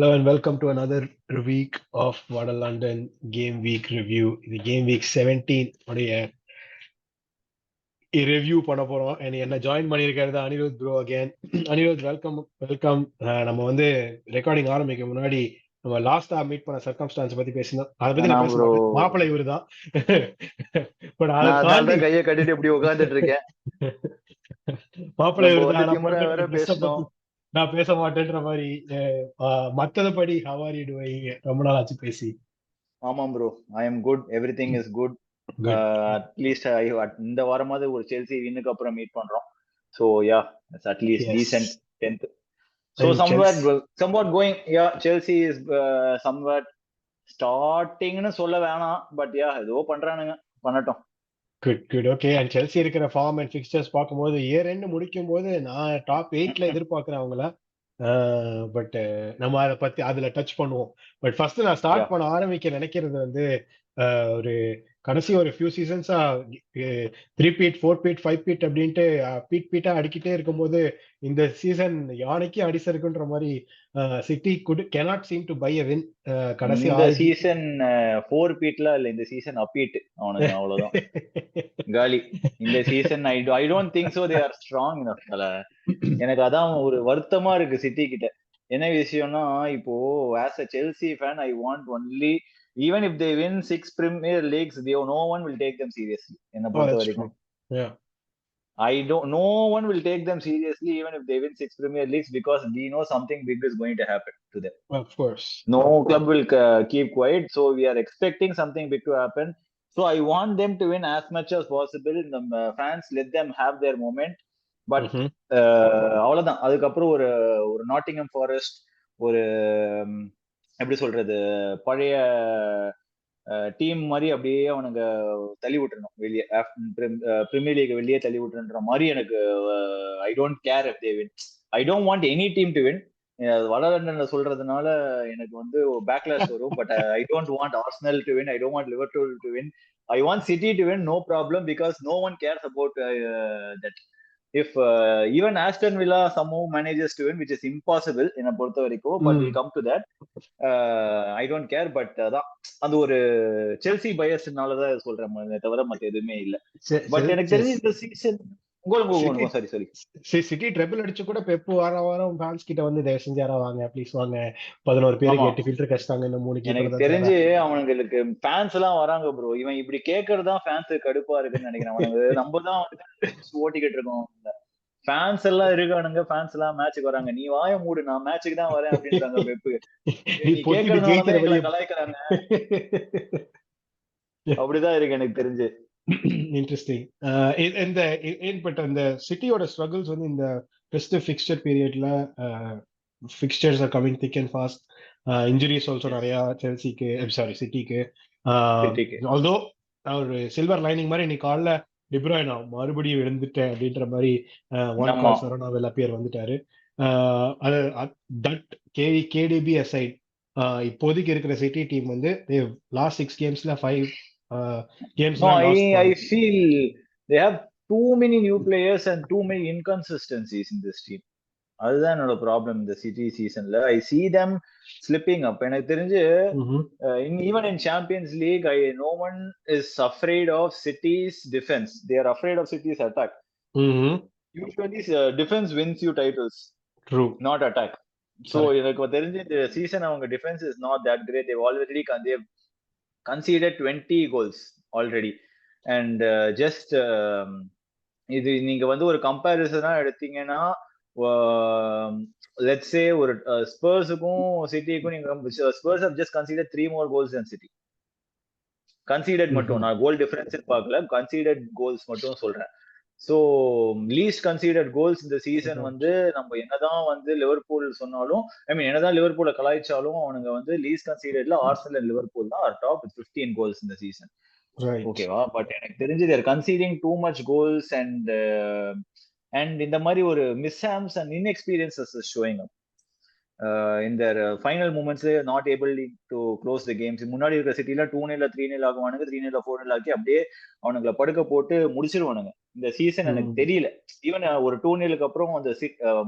Hello and welcome to another week of Vada London Game Week Review. இது Game Week 17 உடைய review பண்ண போறோம். என்ன ஜாயின் பண்ணியிருக்கிறது Anirudh bro again. Anirudh welcome. நம்ம வந்து ரெக்கார்டிங் ஆரம்பிக்க முன்னாடி நம்ம லாஸ்டா மீட் பண்ண சர்க்கம்ஸ்டான்ஸ் பத்தி பேசணும். அதை பத்தி நான் பேச மாட்டேன். மாப்பிள்ளை இவரு தான். பட் அதை தாண்டி கையை கட்டிட்டு இப்படி உட்கார்ந்துட்டு இருக்கேன். மாப்பிள்ளை இவரு தான். நான் பேச மாட்டேன்ற மாதிரி மத்ததபடி how are you doing? ரொம்ப நாள் ஆச்சு பேசி. ஆமாம் bro, I am good, everything is good. At least இந்த வாரமாவது ஒரு செல்சி வின்னுக்கு அப்புறம் மீட் பண்றோம். So yeah, it's at least decent 10th. So somewhat going, yeah, Chelsea is somewhat starting னு சொல்ல வேணாம், பட் யா ஏதோ பண்றானுங்க, பண்ணட்டும். Good okay. அண்ட் செல்சி இருக்கிற ஃபார்ம் அண்ட் ஃபிக்ஸ்சர்ஸ் பார்க்கும்போது இயர் எண்ட் முடிக்கும் போது நான் டாப் 8ல எதிர்பார்க்கிறேன் அவங்கள. பட் நம்ம அதை பத்தி அதுல டச் பண்ணுவோம். பட் ஃபர்ஸ்ட் நான் ஸ்டார்ட் பண்ண ஆரம்பிக்க நினைக்கிறது வந்து ஒரு கடைசி ஒரு ஃபியூ சீசன்ஸா 3 பீட் 4 பீட் 5 பீட் அப்படின்ட்டு பீட்டா அடிக்கிட்டே இருக்கும்போது இந்த சீசன் யானைக்கு அடிசருக்குன்ற மாதிரி city cannot seem to buy a win. கடைசி சீசன் 4 பீட்ல இல்ல, இந்த சீசன் அப்பீட் அவனுக்கு அவ்வளவுதான் காலி. இந்த season I don't think so they are strong enough. எனக்கு அதான் ஒரு வருத்தமா இருக்கு சிட்டி கிட்ட. என்ன விஷயம்னா, இப்போ as a Chelsea fan I want only, even if they win 6 Premier Leagues, no one will take them seriously. என்ன பொறுத்த வரைக்கும் no one will take them seriously even if they win 6 Premier Leagues, because we know something big is going to happen to them. Of course. No club will keep quiet, so we are expecting something big to happen. So I want them to win as much as possible. The fans, let them have their moment. But அவ்வளவுதான். அதுக்கப்புறம் ஒரு Nottingham forest, ஒரு எப்படி சொல்றது, பழைய team மாதிரி அப்படியே அவனுங்க தள்ளி விட்டுறணும் வெளியே, பிரீமியர் லீக் வெளியே தள்ளி விட்டுன்ற மாதிரி எனக்கு. I don't care if they win, I don't want any team to win. வடலண்டன்ல சொல்றதுனால எனக்கு வந்து பேக்லாஷ் வரும். But I don't want Arsenal to win, I don't want Liverpool to win, I want City to win, no problem, because no one cares about that. If even Aston Villa somehow manages to win, which is impossible என்ன பொறுத்த வரைக்கும், but we'll come to that. I don't care, but அது ஒரு Chelsea பயஸ்னால தான் சொல்றேன், தவிர மத்த எதுவுமே இல்ல. பட் எனக்கு தெரிஞ்சு இந்த சீசன் சிட்டி ட்ரிபிள் அடிச்சு கூட பெப்பு வாரம் ஃபேன்ஸ் கிட்ட வந்து தயவு செஞ்சு யாரா வாங்க, ப்ளீஸ் வாங்க, 11 பேருக்கு 8 ஃபில்டர் கஷ்டாங்க இந்த 3 கீப்பர். எனக்கு தெரிஞ்சு அவங்களுக்கு ஃபேன்ஸ் எல்லாம் வராங்க ப்ரோ. இவன் இப்படி கேக்குறதுதான் ஃபேன்ஸ் கடுப்பா இருக்குன்னு நினைக்கிறேன். அவனுக்கு நம்ம தான் ஓட்டிக்கிட்டு இருக்கோம். ஃபேன்ஸ் எல்லாம் இருக்கானுங்க, ஃபேன்ஸ் எல்லாம் மேட்சுக்கு வராங்க. நீ வாய மூடு, நான் மேட்சுக்கு தான் வரேன் அப்படின்றாங்க பெப்பு. கேக்குறதுனால கலாய்க்கிறாங்க. அப்படிதான் இருக்கு எனக்கு தெரிஞ்சு. இன்ட்ரெஸ்டிங். பட் அந்த சிட்டியோட ஸ்ட்ரகிள்ஸ் வந்து இந்த ஃபெஸ்டிவ் ஃபிக்ஸ்சர் பீரியட்ல fixtures are coming thick and fast. Injuries also நிறைய சிட்டிக்கு. ஆல்தோ ஒரு சில்வர் லைனிங் மாதிரி இன்னைக்கு காலைல டிப்ராய்னா மறுபடியும் எழுந்துட்டேன் அப்படின்ற மாதிரி பேர் வந்துட்டாரு. கேடிபி அசைட், இப்போதைக்கு இருக்கிற சிட்டி டீம் வந்து last 6 கேம்ஸ்ல 5 games. No, I feel they have too many new players and too many inconsistencies in this team. அதுதான் என்னோட ப்ராப்ளம் இந்த சிட்டி சீசன்ல. I see them slipping up. எனக்கு தெரிஞ்சு even in Champions League, no one is afraid of City's defense. They are afraid of City's attack. Usually defense wins you titles. True. Not attack. So எனக்கு தெரிஞ்சு இந்த season அவங்க defense is not that great. They've conceded 20 goals already. And just இது நீங்க வந்து ஒரு கம்பேரிசனா எடுத்தீங்கன்னா, let's say ஒரு ஸ்பர்ஸுக்கும் சிட்டிக்கும், நீங்க spruce have just conceded 3 more goals than City. conceded மட்டும், நான் கோல் டிஃபரன்ஸ் பார்க்கல, conceded goals மட்டும் சொல்றேன். ஸோ லீஸ்ட் கன்சிடர்ட் கோல்ஸ் இந்த சீசன் வந்து நம்ம என்னதான் வந்து லிவர்பூல் சொன்னாலும், என்னதான் லிவர்பூலை கலாய்ச்சாலும், அவனுங்க வந்து லீஸ்ட் கன்சிடர்ட்ல ஆர்சனல் அண்ட் லிவர்பூல் தான் டாப் வித் 15 கோல்ஸ் இந்த சீசன். ஓகேவா? பட் எனக்கு தெரிஞ்சு they're conceding too much goals and இந்த மாதிரி ஒரு mishaps and inexperiences showing up in their final moments, not able to close the games. முன்னாடி இருக்கிற சிட்டில 2-0 3-0 ஆகுவானுங்க, 3-0 4-0 ஆக்கி அப்படியே அவனுங்களை படுக்க போட்டு முடிச்சிருவானுங்க. இந்த சீசன் எனக்கு தெரியல. ஈவன் ஒரு 2-0 அப்புறம் அந்த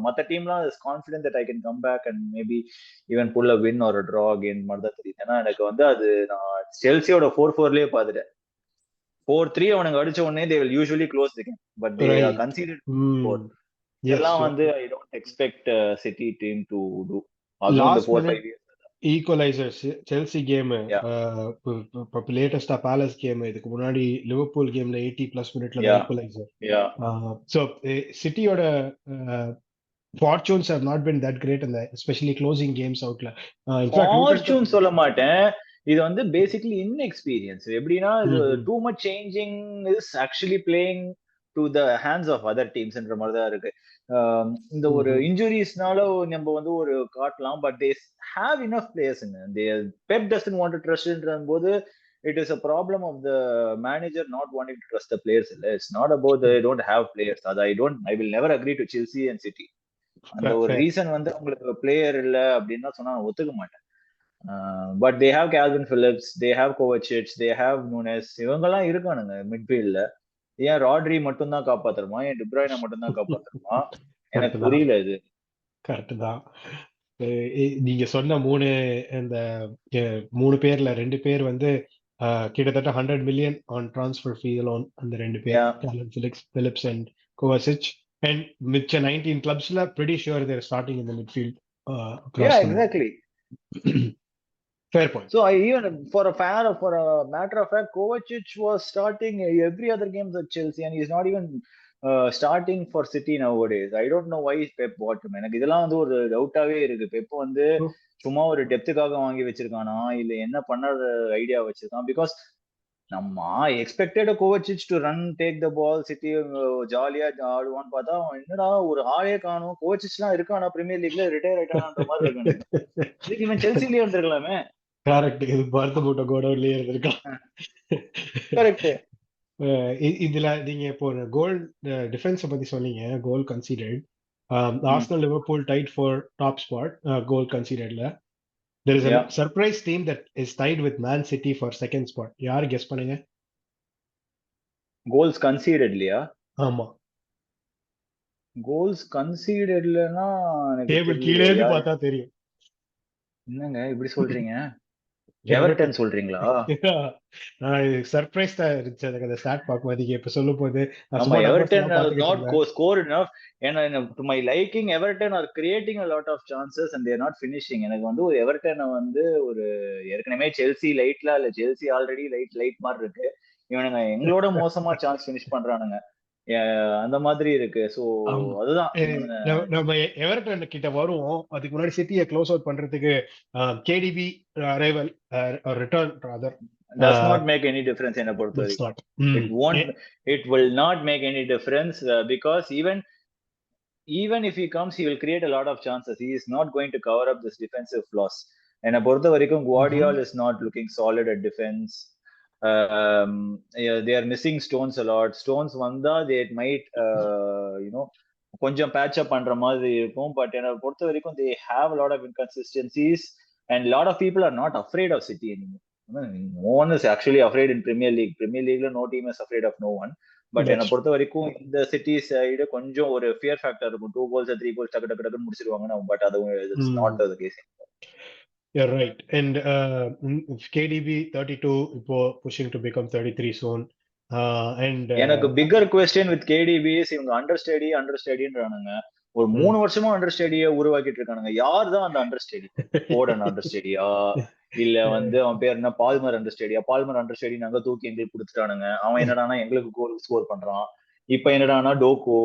மத்த டீம்லாம் confident that I can come back and maybe even pull a win ஒரு டிரா அகைன் மாதிரி தான் தெரியுது. ஏன்னா எனக்கு வந்து அது நான் செல்சியோட 4-4லயே பார்த்துட்டேன். 4-3 அவனுங்க அடிச்ச உடனே they will usually close the game but they are conceded 4. இதெல்லாம் வந்து I don't expect City team to do. அதுவும் இந்த 4-5 years ஈக்குவலைசர்ஸ் செல்சி கேம், லேட்டஸ்டா பேலஸ் கேம், இதுக்கு முன்னாடி லிவர்பூல் கேம்ல 80+ மினிட்ல ஈக்குவலைசர். சோ சிட்டியோட fortunes have not been that great in the especially closing games outல. fortune சொல்ல மாட்டேன், இது வந்து பேசிக்கலி inexperience. எப்படின்னா இது too much changing is actually playing to the hands of other teams என்ற மாதிரி தான் இருக்கு. இந்த ஒரு இன்ஜுரிஸ்னால நம்ம வந்து ஒரு காட்டலாம், but they have enough players in it. Pep doesn't want to trust ன்ற போது it is a problem of the manager not wanting to trust the players. It's not about they don't have players. I will never agree to Chelsea and City. அந்த ஒரு reason வந்து உங்களுக்கு player இல்ல அப்படின்னு சொன்னா நான் ஒத்துக்க மாட்டேன். But they have Calvin Phillips, they have Kovacic, they have Nunes. இவங்கெல்லாம் இருக்கானுங்க மிட்ஃபீல்ட்ல. ஏன் ராட்ரி மட்டும் தான் காப்பாத்துறமா, ஏன் டி ப்ரூய்னா மட்டும் தான் காப்பாத்துறமா, எனக்கு புரியல. இது கரெக்ட் தான். நீங்க சொன்ன இந்த 3 பேர்ல 2 பேர் வந்து கிட்டத்தட்ட 100 million on transfer fee alone. அந்த 2 பேர் Calvin Phillips and Kovacic. And மிச்ச 19 clubsல pretty sure they're starting in the midfield. Yeah, exactly. Fair point. So even for a matter of fact, Kovacic was starting every other games at Chelsea and he's not even starting for City nowadays. I don't know why Pep bought him. எனக்கு இதெல்லாம் வந்து ஒரு டவுட்டாவே இருக்கு. Pep வந்து சும்மா ஒரு டெப்த்துக்காக வாங்கி வச்சிருக்கானா இல்ல என்ன பண்ண ஐடியா வச்சிருக்கான்? பிகாஸ் நம்ம expected Kovacic to run take the ball, City ஜாலியா ஆடுவான்னு பார்த்தா என்னடா ஒரு ஆளே காணும். கோவச்சிச் எல்லாம் இருக்கானா பிரீமியர் லீக்ல, ரிட்டையர் ஆயிட்டான்ற மாதிரி இருக்கு. இவன் செல்சிலேயே இருந்திருக்கலாமே. கரெக்ட், இது பார்த்து போட்ட கோடவுன்லயே இருந்திருக்கலாம். கரெக்ட். இதுல நீங்க இப்போ கோல் டிஃபென்ஸ் பத்தி சொன்னீங்க, goal conceded. Arsenal Liverpool tied for top spot goal கன்சிடர்ட்ல. There is a surprise team that is tied with Man City for second spot. யார் கெஸ் பண்ணுங்க? கோல்ஸ் கன்சீடட்லியா? ஆமா, கோல்ஸ் கன்சீடட்லனா டேபிள் கீழே இருந்து பார்த்தா தெரியும். என்னங்க இப்படி சொல்றீங்க? எவர்டன் சொல்றீங்களா? சர்ப்ரைஸ்டா இருந்துச்சு எனக்கு அந்த ஸ்டாட் பாக்கும்போது. இப்ப சொல்லும்போது ஆமா, Everton not scored enough. and to my liking Everton are creating a lot of chances and they are not finishing. எனக்கு வந்து ஒரு எவர்டன் வந்து ஒரு ஏற்கனவே செல்சி லைட்ல இல்ல, செல்சி ஆல்ரெடி லைட் மாதிரி இருக்கு. இவனுங்க எங்களோட மோசமா சான்ஸ் ஃபினிஷ் பண்றானுங்க, அந்த மாதிரி இருக்கு. சோ அதுதான் நம்ம எவர்டன் கிட்ட வருவோம். அதுக்கு முன்னாடி சிட்டியை க்ளோஸ் அவுட் பண்றதுக்கு KDP arrival return rather does not make any difference என்ன பொறுத்தவரைக்கும். It will not make any difference because even if he comes, he will create a lot of chances. He is not going to cover up this defensive flaws. என்ன பொறுத்த வரைக்கும் Guardiola is not looking solid at defense. They are missing Stones a lot. Stones வந்தா they might கொஞ்சம் patch up பண்ற மாதிரி இருக்கும். But என்ன பொறுத்த வரைக்கும் they have a lot of inconsistencies and a lot of people are not afraid of City anymore. No one is actually afraid in Premier League. Premier League no team is afraid of no one. But என்ன பொறுத்த வரைக்கும் இந்த city side கொஞ்சம் ஒரு fear factor இருக்கும். 2 goals 3 goals டக்கு டக்கு டக்குன்னு முடிச்சிருவாங்க. பட் அது it's not the case. You're right. And KDB 32 இப்போ pushing to become 33 soon. And எனக்கு bigger question with KDB is இவங்க அண்டர்ஸ்டடின்றானுங்க. ஒரு 3 வருஷமா அண்டர்ஸ்டடியை உருவாக்கிட்டு இருக்கானுங்க. யார் தான் அந்த அண்டர்ஸ்டடி? போர்டன் அண்டர்ஸ்டடியா இல்ல வந்து அவன் பேர் என்ன பால்மர் அண்டர்ஸ்டடியா? பால்மர் அண்டர்ஸ்டடி நாங்க தூக்கி எங்களுக்கு கொடுத்துட்டானுங்க. அவன் என்னடானா எங்களுக்கு கோல் ஸ்கோர் பண்றான். இப்ப என்னடானா டோகோ,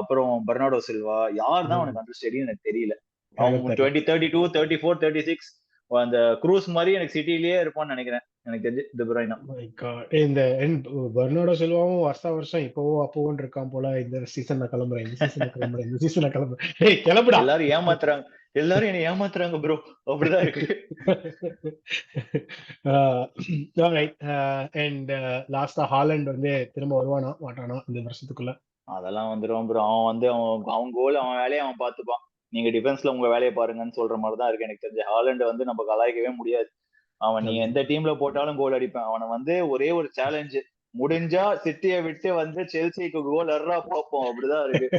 அப்புறம் பெர்னார்டோ சில்வா. யார் தான் அவனுக்கு அண்டர்ஸ்டடின்னு எனக்கு தெரியல. அவங்க 2032 34 36 அந்த க்ரூஸ் மாதிரி எனக்கு சிட்டிலேயே இருப்பான்னு நினைக்கிறேன். எனக்கு தெரிஞ்சு டி ப்ரூய்னா. இந்த பெர்னார்டோ சில்வாவும் வருஷம் இப்போவும் அப்போவும் இருக்கான் போல. இந்த சீசன்ல கிளம்புறேன், இந்த சீசன்ல கிளம்புறேன். ஏய் கிளம்புடா. எல்லாரும் என்ன ஏமாத்துறாங்க ப்ரோ, அப்படிதான் இருக்கு. அண்ட் லாஸ்டா ஹாலண்ட் வந்து திரும்ப வருவானா மாட்டானா இந்த வருஷத்துக்குள்ள? அதெல்லாம் வந்துடும் ப்ரோ. அவன் வந்து அவன் கோல் அவன் வேலையை அவன் பார்த்துப்பான். நீங்க டிஃபென்ஸ்ல உங்க வேலையை பாருங்கன்னு சொல்ற மாதிரிதான் இருக்கு எனக்கு தெரிஞ்சு. ஹாலண்ட் வந்து நம்ம கலாய்க்கவே முடியாது. அவன் நீ எந்த டீம்ல போட்டாலும் கோல் அடிப்பான். அவனை வந்து ஒரே ஒரு சேலஞ்சு, முடிஞ்சா சிட்டியை விட்டு வந்து செல்சிக்கு கோல் அர்றா பார்ப்போம், அப்படிதான் இருக்கு.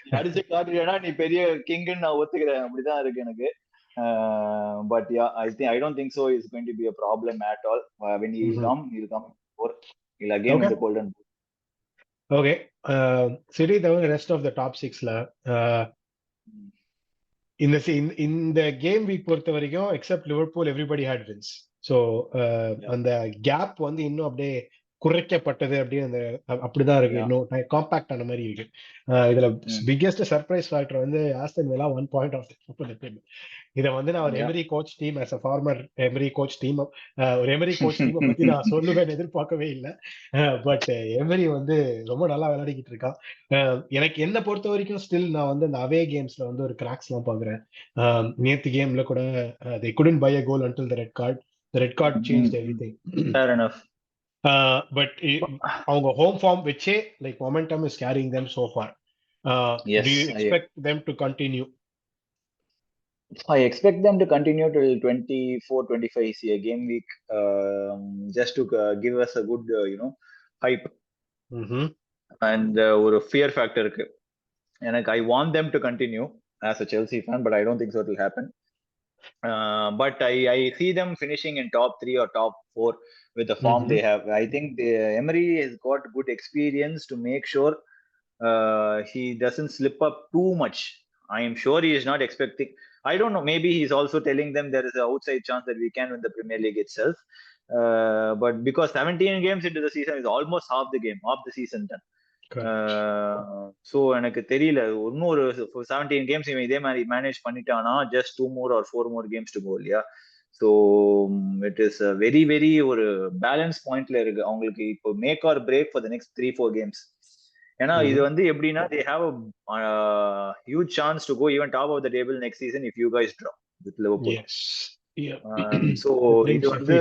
நீ அடிச்சு காட்டுறேன்னா நீ பெரிய கிங்குன்னு நான் ஒத்துக்கிறேன், அப்படிதான் இருக்கு எனக்கு. But yeah, I don't think so it's going to be a problem at all. When he'll come for, he'll again win the golden boot. Okay. City the rest of the top 6ல இந்த game week பொறுத்த வரைக்கும் except Liverpool everybody had wins. So அந்த gap வந்து இன்னும் அப்படியே குறைக்கப்பட்டது, அப்படியே அந்த அப்படிதான் இருக்கு, இன்னும் காம்பாக்ட் ஆன மாதிரி இருக்கு. இதுல பிக்கெஸ்ட் சர்ப்ரைஸ் ஃபேக்டர் வந்து ஆஸ்டன் வில்லா 1 பாயிண்ட் ஆஃப் இதை வந்து நான் ஒரு Emery coach team as a former Emery coach team ஒரு எமரி கோச் டீமை பத்தி நான் சொல்லுவேன்னு எதிர்பார்க்கவே இல்லை. பட் எமரி வந்து ரொம்ப நல்லா விளையாடிக்கிட்டு இருக்கான். எனக்கு என்ன பொறுத்த வரைக்கும் ஸ்டில் நான் வந்து அந்த அவே கேம்ஸ்ல வந்து ஒரு கிராக்ஸ் எல்லாம் பாக்குறேன். நேத்து கேம்ல கூட they couldn't buy a goal until the red card changed everything. Fair enough. But அவங்க ஹோம் ஃபார்ம் வச்சே like momentum is carrying them so far. Do you expect them to continue? I expect them to continue till 24-25 a game week, just to give us a good hype and ஒரு fear factor இருக்கு எனக்கு. I want them to continue as a Chelsea fan, but I don't think so it will happen. But I see them finishing in top 3 or top 4 with the form they have. I think Emery has got good experience to make sure he doesn't slip up too much. I am sure he is not expecting. I don't know. Maybe he's also telling them there is an outside chance that we can win the Premier League itself. But because 17 games into the season is almost half the season done. So எனக்கு தெரியல, இன்னும் ஒரு 17 games இவன் இதே மாதிரி manage பண்ணிட்டானா just 2 more or 4 more games to go இல்லையா. So it is very very ஒரு பேலன்ஸ் பாயிண்ட்ல இருக்கு அவங்களுக்கு இப்போ make or break for the next 3-4 games. ஏன்னா இது வந்து எப்படின்னா they have a huge chance to go even top of the table next season if you guys drop with Liverpool. Yes. Yeah. So இது வந்து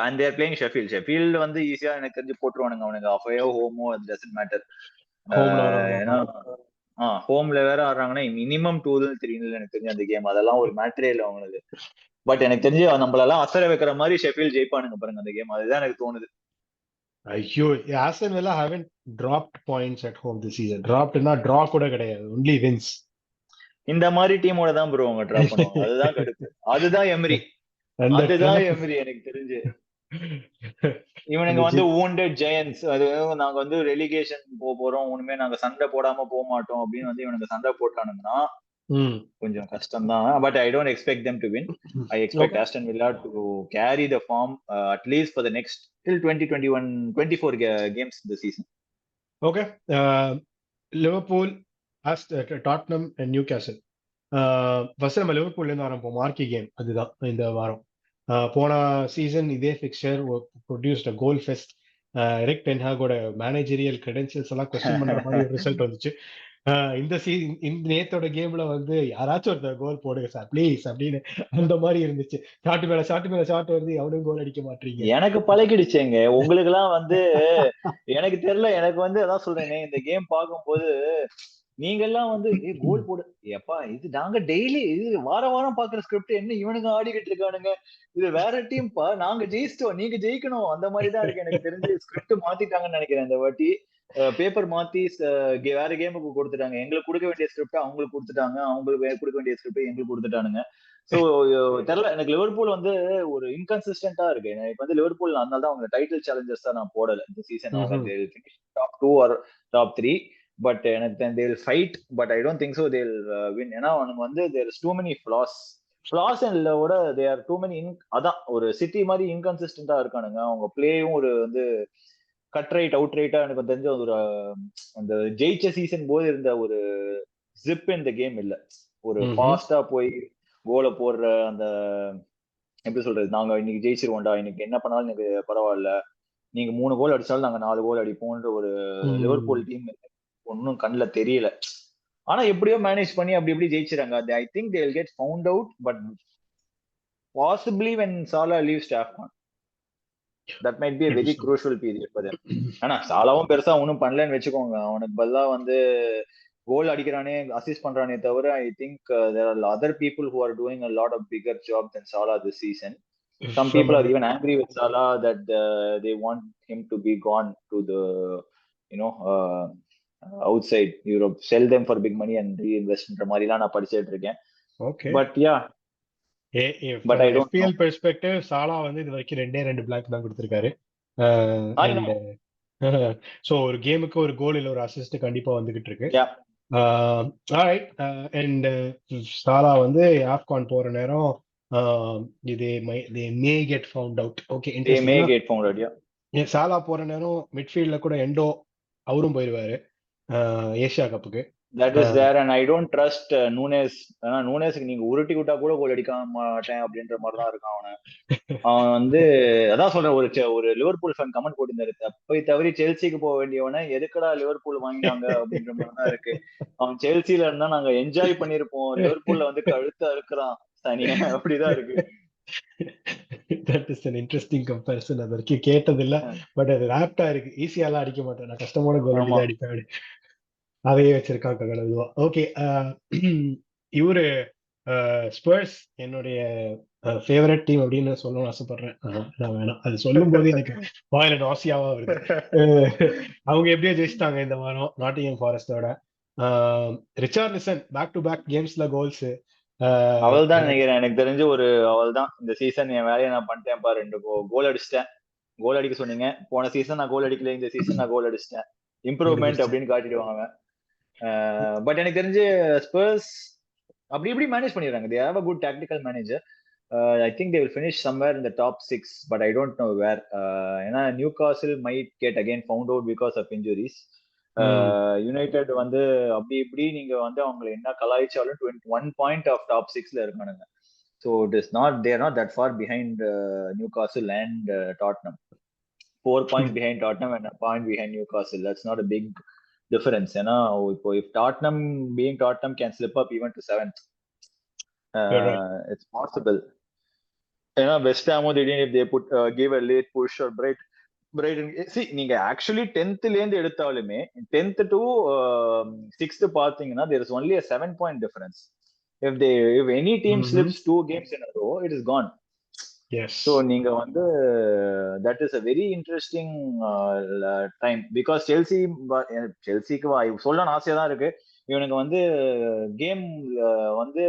and they are playing Sheffield வந்து ஈஸியா எனக்கு தெரிஞ்சு போட்டுருவானுங்க அவனுங்க. அஃபையோ ஹோமோ it doesn't matter. ஏன்னா ஹோம்ல வேற ஆடுறாங்கன்னா மினிமம் 2-3 எனக்கு தெரிஞ்சு அந்த கேம் அதெல்லாம் ஒரு மேட்டரே இல்லை அவங்களுக்கு. பட் எனக்கு தெரிஞ்சு நம்மளெல்லாம் அசர வைக்கிற மாதிரி ஷெஃபீல்ட் ஜெயிப்பானுங்க பாருங்க அந்த கேம், அதுதான் எனக்கு தோணுது. ஐயோ, Aston villa haven't dropped points at home this season. droppedனா draw கூட கிடையாது, only wins. இந்த மாதிரி டீமோட தான் ப்ரோ அவங்க டிராப் பண்ணுவாங்க, அதுதான் கடுப்பு. அதுதான் எமரி எனக்கு தெரிஞ்சு. இவனுங்க வந்து wounded giants, அது நாங்க வந்து ரெலிகேஷன் போறோம், ஒண்ணுமே நாங்க சண்டை போடாம போக மாட்டோம் அப்படின்னு வந்து இவனுங்க சண்டை போட்டானுங்கன்னா கொஞ்சம் கஷ்டம் தான். But I don't expect them to win. I expect Aston Villa to carry the form at least for the next till 2021-24 games this season. Okay. Liverpool, Tottenham and Newcastle. First நம்ம லிவர்பூல்ல இருந்து ஆரம்பிப்போம். மார்க்கி கேம் அதுதான் இந்த வாரம். போன season இதே fixture produced a goal fest. Erik ten ஹாகோட managerial credentials எல்லாம் கொஸ்டின் பண்ற மாதிரி ஒரு ரிசல்ட் வந்துச்சு. இந்த நேத்தோட கேம்ல வந்து யாராச்சும் ஒருத்தர் கோல் போடுங்க சார் ப்ளீஸ் அப்படின்னு அந்த மாதிரி இருந்துச்சு. ஷாட் மேல ஷாட் வருது, எவனும் கோல் அடிக்க மாட்டீங்க. எனக்கு பழகிடுச்சேங்க, உங்களுக்கு எல்லாம் வந்து எனக்கு தெரியல. எனக்கு வந்து அதான் சொல்றேனே, இந்த கேம் பார்க்கும்போது நீங்க எல்லாம் வந்து கோல் போடு எப்பா, இது நாங்க டெய்லி இது வாரம் பாக்குற ஸ்கிரிப்ட் என்ன இவனுங்க ஆடிக்கிட்டு இருக்கானுங்க, இது வேற டீம் பா, நாங்க ஜெயிச்சிட்டோம் நீங்க ஜெயிக்கணும் அந்த மாதிரிதான் இருக்கு. எனக்கு தெரிஞ்சு ஸ்கிரிப்ட் மாத்திட்டாங்கன்னு நினைக்கிறேன் இந்த வாட்டி. பேப்பர் மாத்தி வேற கேமுக்கு கொடுத்துட்டாங்க. எங்களுக்கு கொடுக்க வேண்டிய ஸ்கிரிப்ட் அவங்களுக்கு கொடுத்துட்டாங்க, அவங்களுக்கு கொடுக்க வேண்டிய ஸ்கிரிப்ட் எங்களுக்கு கொடுத்துட்டானுங்க. சோ தெரியல, எனக்கு லிவர்பூல் வந்து ஒரு இன்கன்சிஸ்டன்டா இருக்கு. எனக்கு வந்து லிவர்பூல் அதனால தான் அவங்க டைட்டில் சேலஞ்சர்ஸ் தான் நான் போடல இந்த சீசன். அவங்க டாப் 2 ஆர் டாப் 3, பட் எனக்கு they will fight, but I don't think so they will win. ஏன்னா அவனுக்கு வந்து there is too many flaws ஓட they are too many அதான் ஒரு சிட்டி மாதிரி இன்கன்சிஸ்டன்டா இருக்கானுங்க. அவங்க பிளேயும் ஒரு வந்து கட் ரைட் அவுட் ரைட்டா எனக்கு தெரிஞ்ச ஒரு அந்த ஜெயிச்ச சீசன் போது இருந்த ஒரு ஜிப் இந்த கேம் இல்ல. ஒரு ஃபாஸ்டா போய் கோலை போடுற அந்த எப்படி சொல்றது, நாங்க இன்னைக்கு ஜெயிச்சிருவோம்டா, இன்னைக்கு என்ன பண்ணாலும் எனக்கு பரவாயில்ல, நீங்க 3 கோல் அடிச்சாலும் நாங்க 4 கோல் அடிப்போம்ன்ற ஒரு லிவர்பூல் டீம் ஒன்னும் கண்ணுல தெரியல. ஆனா எப்படியோ மேனேஜ் பண்ணி அப்படி ஜெயிச்சிராங்க. I think they will get found out, but possibly when Salah leaves AFCON, that might be a very crucial period for them. ஆனா சாலாவும் பெருசா ஒன்னும் பண்ணலன்னு வச்சுக்கோங்க, அவனுக்கு பதிலா வந்து கோல் அடிக்கிறானே அசிஸ்ட் பண்றானே தவிர I think there are other people who are doing a lot of bigger job than Salah this season. Some people are even angry with Salah that they want him to be gone to the outside Europe, sell them for big money and reinvestன்ற மாதிரிலாம் நான் படிச்சிட்டு இருக்கேன். Okay. But yeah but I don't know. FPL perspective சாலா வந்து இது வரைக்கும் 2 black தான் கொடுத்திருக்காரு. I know. சோ ஒரு கேமுக்கு ஒரு கோல் இல்ல ஒரு அசிஸ்ட் கண்டிப்பா வந்துகிட்டு இருக்கு. Yeah. ஆல்ரைட். அண்ட் சாலா வந்து ஆப்கான் போற நேரம் they may get found out. Okay, They interesting. may get found out, yeah. சாலா போற நேரம் மிட்ஃபீல்ட்ல கூட எண்டோ அவரும் போயிருவாரு ஏசியா கப்புக்கு. That is there, and I don't trust Nunes. நூனேஸ்க்கு நீங்க உருட்டி விட்டா கூட கோல் அடிக்க மாட்டேன் அப்படின்ற மாதிரி தான் இருக்கான் அவன் வந்து. அதான் சொல்றேன், ஒரு லிவர்பூல் ஃபேன் கமெண்ட் போட்டிருந்தாரு, தப்பை தவறி செல்சிக்கு போக வேண்டியவன எதுக்கடா லிவர்பூல் வாங்கினாங்க அப்படின்ற மாதிரி தான் இருக்கு. அவன் செல்சில இருந்தா நாங்க என்ஜாய் பண்ணிருப்போம், லிவர்பூல்ல வந்து கழுத்தா இருக்கிறான் தனியா, அப்படிதான் இருக்கு. That is an interesting comparison. அது வரைக்கும் கேட்டதில்ல, பட் அது ஆப்டா இருக்கு. ஈஸியாலாம் அடிக்க மாட்டேன், நான் கஷ்டமான கோல் தான் அடிப்பேன், அதையே வச்சிருக்காங்க கலதுவா. ஓகே, இவரு ஸ்பர்ஸ் என்னுடைய ஃபேவரட் டீம் அப்படின்னு சொல்லணும்னு ஆசைப்படுறேன். நான் வேணாம், அது சொல்லும் போது எனக்கு வாயில நாசியாவா வருது. அவங்க எப்படியோ ஜெயிச்சிட்டாங்க இந்த வாரம் நாட்டிங்ஹாம் ஃபாரஸ்டோட. ரிச்சார்லிசன் பேக் டு பேக் கேம்ஸ்ல கோல்ஸ். அவள் தான் நினைக்கிறேன், எனக்கு தெரிஞ்சு அவள் தான் இந்த சீசன் என் வேலையை நான் பண்ணிட்டேன்ப்பா, 2 கோல் அடிச்சிட்டேன். கோல் அடிக்க சொன்னீங்க, போன சீசன் நான் கோல் அடிக்கல, இந்த சீசன் நான் கோல் அடிச்சிட்டேன், இம்ப்ரூவ்மெண்ட் அப்படின்னு காட்டிடுவாங்க. பட் எனக்கு தெரிஞ்சு ஸ்பர்ஸ் அப்படி இப்படி மேனேஜ் பண்ணிடுறாங்க. They have a good tactical manager. I think they will finish somewhere in the top 6, but I don't know where. ஏன்னா Newcastle might get again found out because of injuries. United வந்து அப்படி இப்படி நீங்க வந்து அவங்களை என்ன கலாய்ச்சாலும் 21 point of top 6ல இருக்கானுங்க. So it is not, they are not that far behind Newcastle and Tottenham. 4 points behind Tottenham and a point behind Newcastle. That's not a big difference. ஏன்னா இப்போ if Tottenham being Tottenham can slip up even to 7th, it's possible. ஏன்னா west ஹாமும் திடீர்னு if they put give a late push or Brighton, see நீங்க actually 10th ல இருந்து எடுத்தாலுமே 10th to 6th பாத்தீங்கன்னா there is only a 7 point difference. If any team slips 2 games in a row, it is gone. Yes. So நீங்க வந்து that is a very interesting time because Chelseaக்கு சொல்லணும் ஆசையா தான் இருக்கு. இவனுக்கு வந்து கேம் வந்து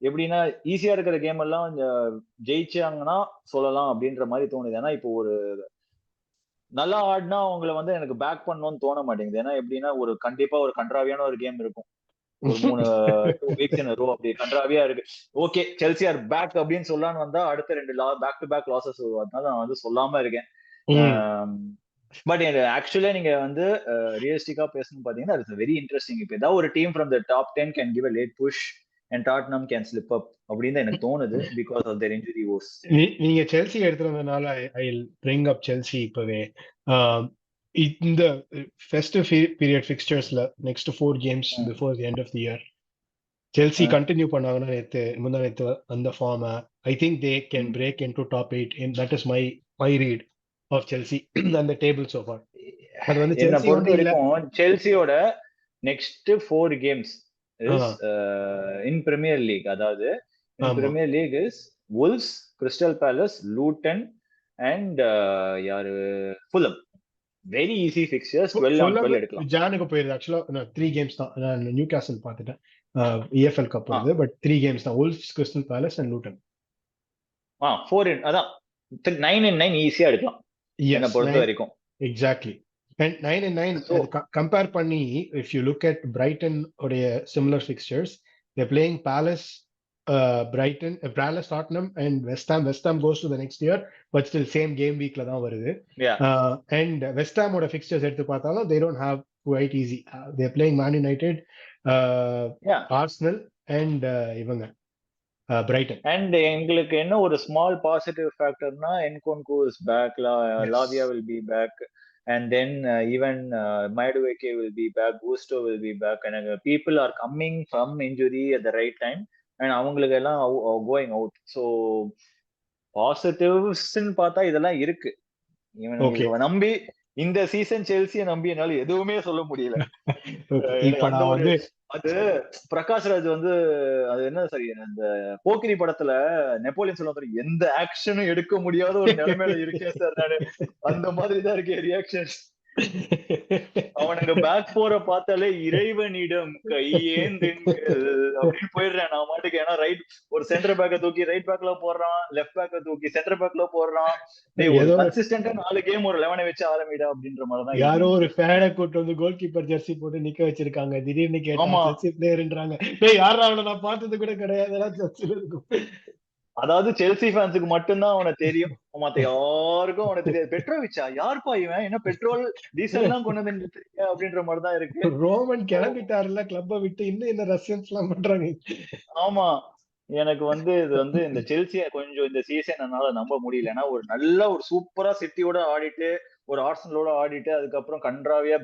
எப்படின்னா ஈஸியா இருக்கிற கேம் எல்லாம் ஜெயிச்சாங்கன்னா சொல்லலாம் அப்படின்ற மாதிரி தோணுது. ஏன்னா இப்போ ஒரு நல்லா ஆடினா அவங்களை வந்து எனக்கு பேக் பண்ணணும்னு தோண மாட்டேங்குது. ஏன்னா எப்படின்னா கண்டிப்பா ஒரு கன்றாவியான ஒரு கேம் இருக்கும், ஒரு 2 weeks in a row அப்படி கன்றாவியா இருக்கு. ஓகே செல்சி ஆர் பேக் அப்படின்னு சொல்லலான்னு வந்தா அடுத்த 2 பேக் டு பேக் லாசஸ், அதனால நான் வந்து சொல்லாம இருக்கேன். பட் ஆக்சுவலா நீங்க வந்து ரியலிஸ்டிக்கா பேசணும்னு பாத்தீங்கன்னா இட்ஸ் வெரி இன்ட்ரெஸ்டிங். இப்போ ஏதாவது ஒரு team from the top 10 can give a late push and Tottenham can slip up அப்படின்னு எனக்கு தோணுது because of their injury woes. நீங்க செல்சி எடுத்துறதுனால I will bring up Chelsea இப்பவே. இந்த ஃபெஸ்டிவ் பீரியட் ஃபிக்ஸ்சர்ஸ்ல next 4 games before the end of the year Chelsea continue பண்ணாங்கன்னா முந்தானேத்து அந்த form I think they can break into top 8 and that is my read of Chelsea and the table so far. அது வந்து Chelsea வந்து இல்ல, செல்சியோட next 4 games is in Premier League. அதாவது in Premier League is Wolves, Crystal Palace, Luton and Fulham. Very easy fixtures. 12 on 12 எடுக்கலாம். ஜானுக்கு போயிருது. ஆக்சுவலா 3 games தான். நான் நியூகாசல் பார்த்துட்டேன், EFL கப் வருது, பட் 3 games தான். Wolves, Crystal Palace and Luton. 4 அதான் 9 and 9 ஈஸியா எடுக்கலாம் என்ன பொறுத்த வரைக்கும். Exactly. And 9 and 9 compare பண்ணி if you look at Brighton உடைய similar fixtures, they're playing Palace, Brighton, Palace, Tottenham and West Ham. West Ham goes to the next year, but still same game weekல தான் வருது. And West Ham ஓட fixtures எடுத்து பார்த்தாலும் they don't have quite easy. They're playing Man United, Arsenal and இவங்க Brighton. And எங்களுக்கு என்ன ஒரு small positive ஃபேக்டர்னா Nkunku is back, Lavia will be back, and then even Madueke will be back, Gusto will be back, and people are coming from injury at the right time and அவங்களுக்கு எல்லாம் going out. So positives பார்த்தா இதெல்லாம் இருக்கு. இவனுக்கு நம்பி இந்த season செல்சியை நம்பி என்னால எதுவுமே சொல்ல முடியல. அது பிரகாஷ் ராஜ் வந்து அது என்ன சரி அந்த போக்கிரி படத்துல நெப்போலியன் சொல்ல எந்த ஆக்ஷனும் எடுக்க முடியாத ஒரு நிலைமையில இருக்கேன் சார் நானு. அந்த மாதிரிதான் இருக்கேன் ரியாக்ஷன்ஸ். அவனுங்க பேக் போற பார்த்தாலே இறைவனிடம் கையேந்துங்கள் அப்படின்னு போயிடுறேன் நான் மாட்டுக்கு. ஏன்னா ரைட் ஒரு சென்டர் பேக்க தூக்கி ரைட் பேக்ல போடுறான், லெஃப்ட் பேக்க தூக்கி சென்டர் பேக்ல போடுறான். ஒரு கன்சிஸ்டன்டா 4 கேம் ஒரு 11 வச்சு ஆரம்பிடா அப்படின்ற மாதிரிதான். யாரோ ஒரு ஃபேனை கூட்டு வந்து கோல் கீப்பர் ஜெர்சி போட்டு நிக்க வச்சிருக்காங்க. திடீர்னு கேட்டா செல்சி பிளேயர்ன்றாங்க. யாரா அவனை நான் பார்த்தது கூட கிடையாது செல்சில இருக்கும். அதாவது செல்சி ஃபேன்ஸுக்கு மட்டும்தான் அவனை தெரியும், மத்த யாருக்கும் அவனை தெரியாது. பெட்ரோவிச்சா யாருப்பா இவன், என்ன பெட்ரோல் டீசல் எல்லாம் கொண்டு வந்து அப்படின்ற மாதிரிதான் இருக்கு. ரோமன் கிளம்பிட்டாருல கிளப்ப விட்டு, இன்னும் என்ன ரஷ்யன்ஸ் எல்லாம் பண்றாங்க. ஆமா, எனக்கு வந்து இது வந்து இந்த செல்சியை கொஞ்சம் இந்த சீசன் என்னால நம்ப முடியல. ஏன்னா ஒரு நல்ல ஒரு சூப்பரா சிட்டியோட ஆடிட்டு ஒரு ஆர்சனலோட ஆடிட்டு அதுக்கப்புறம் கன்றாவியா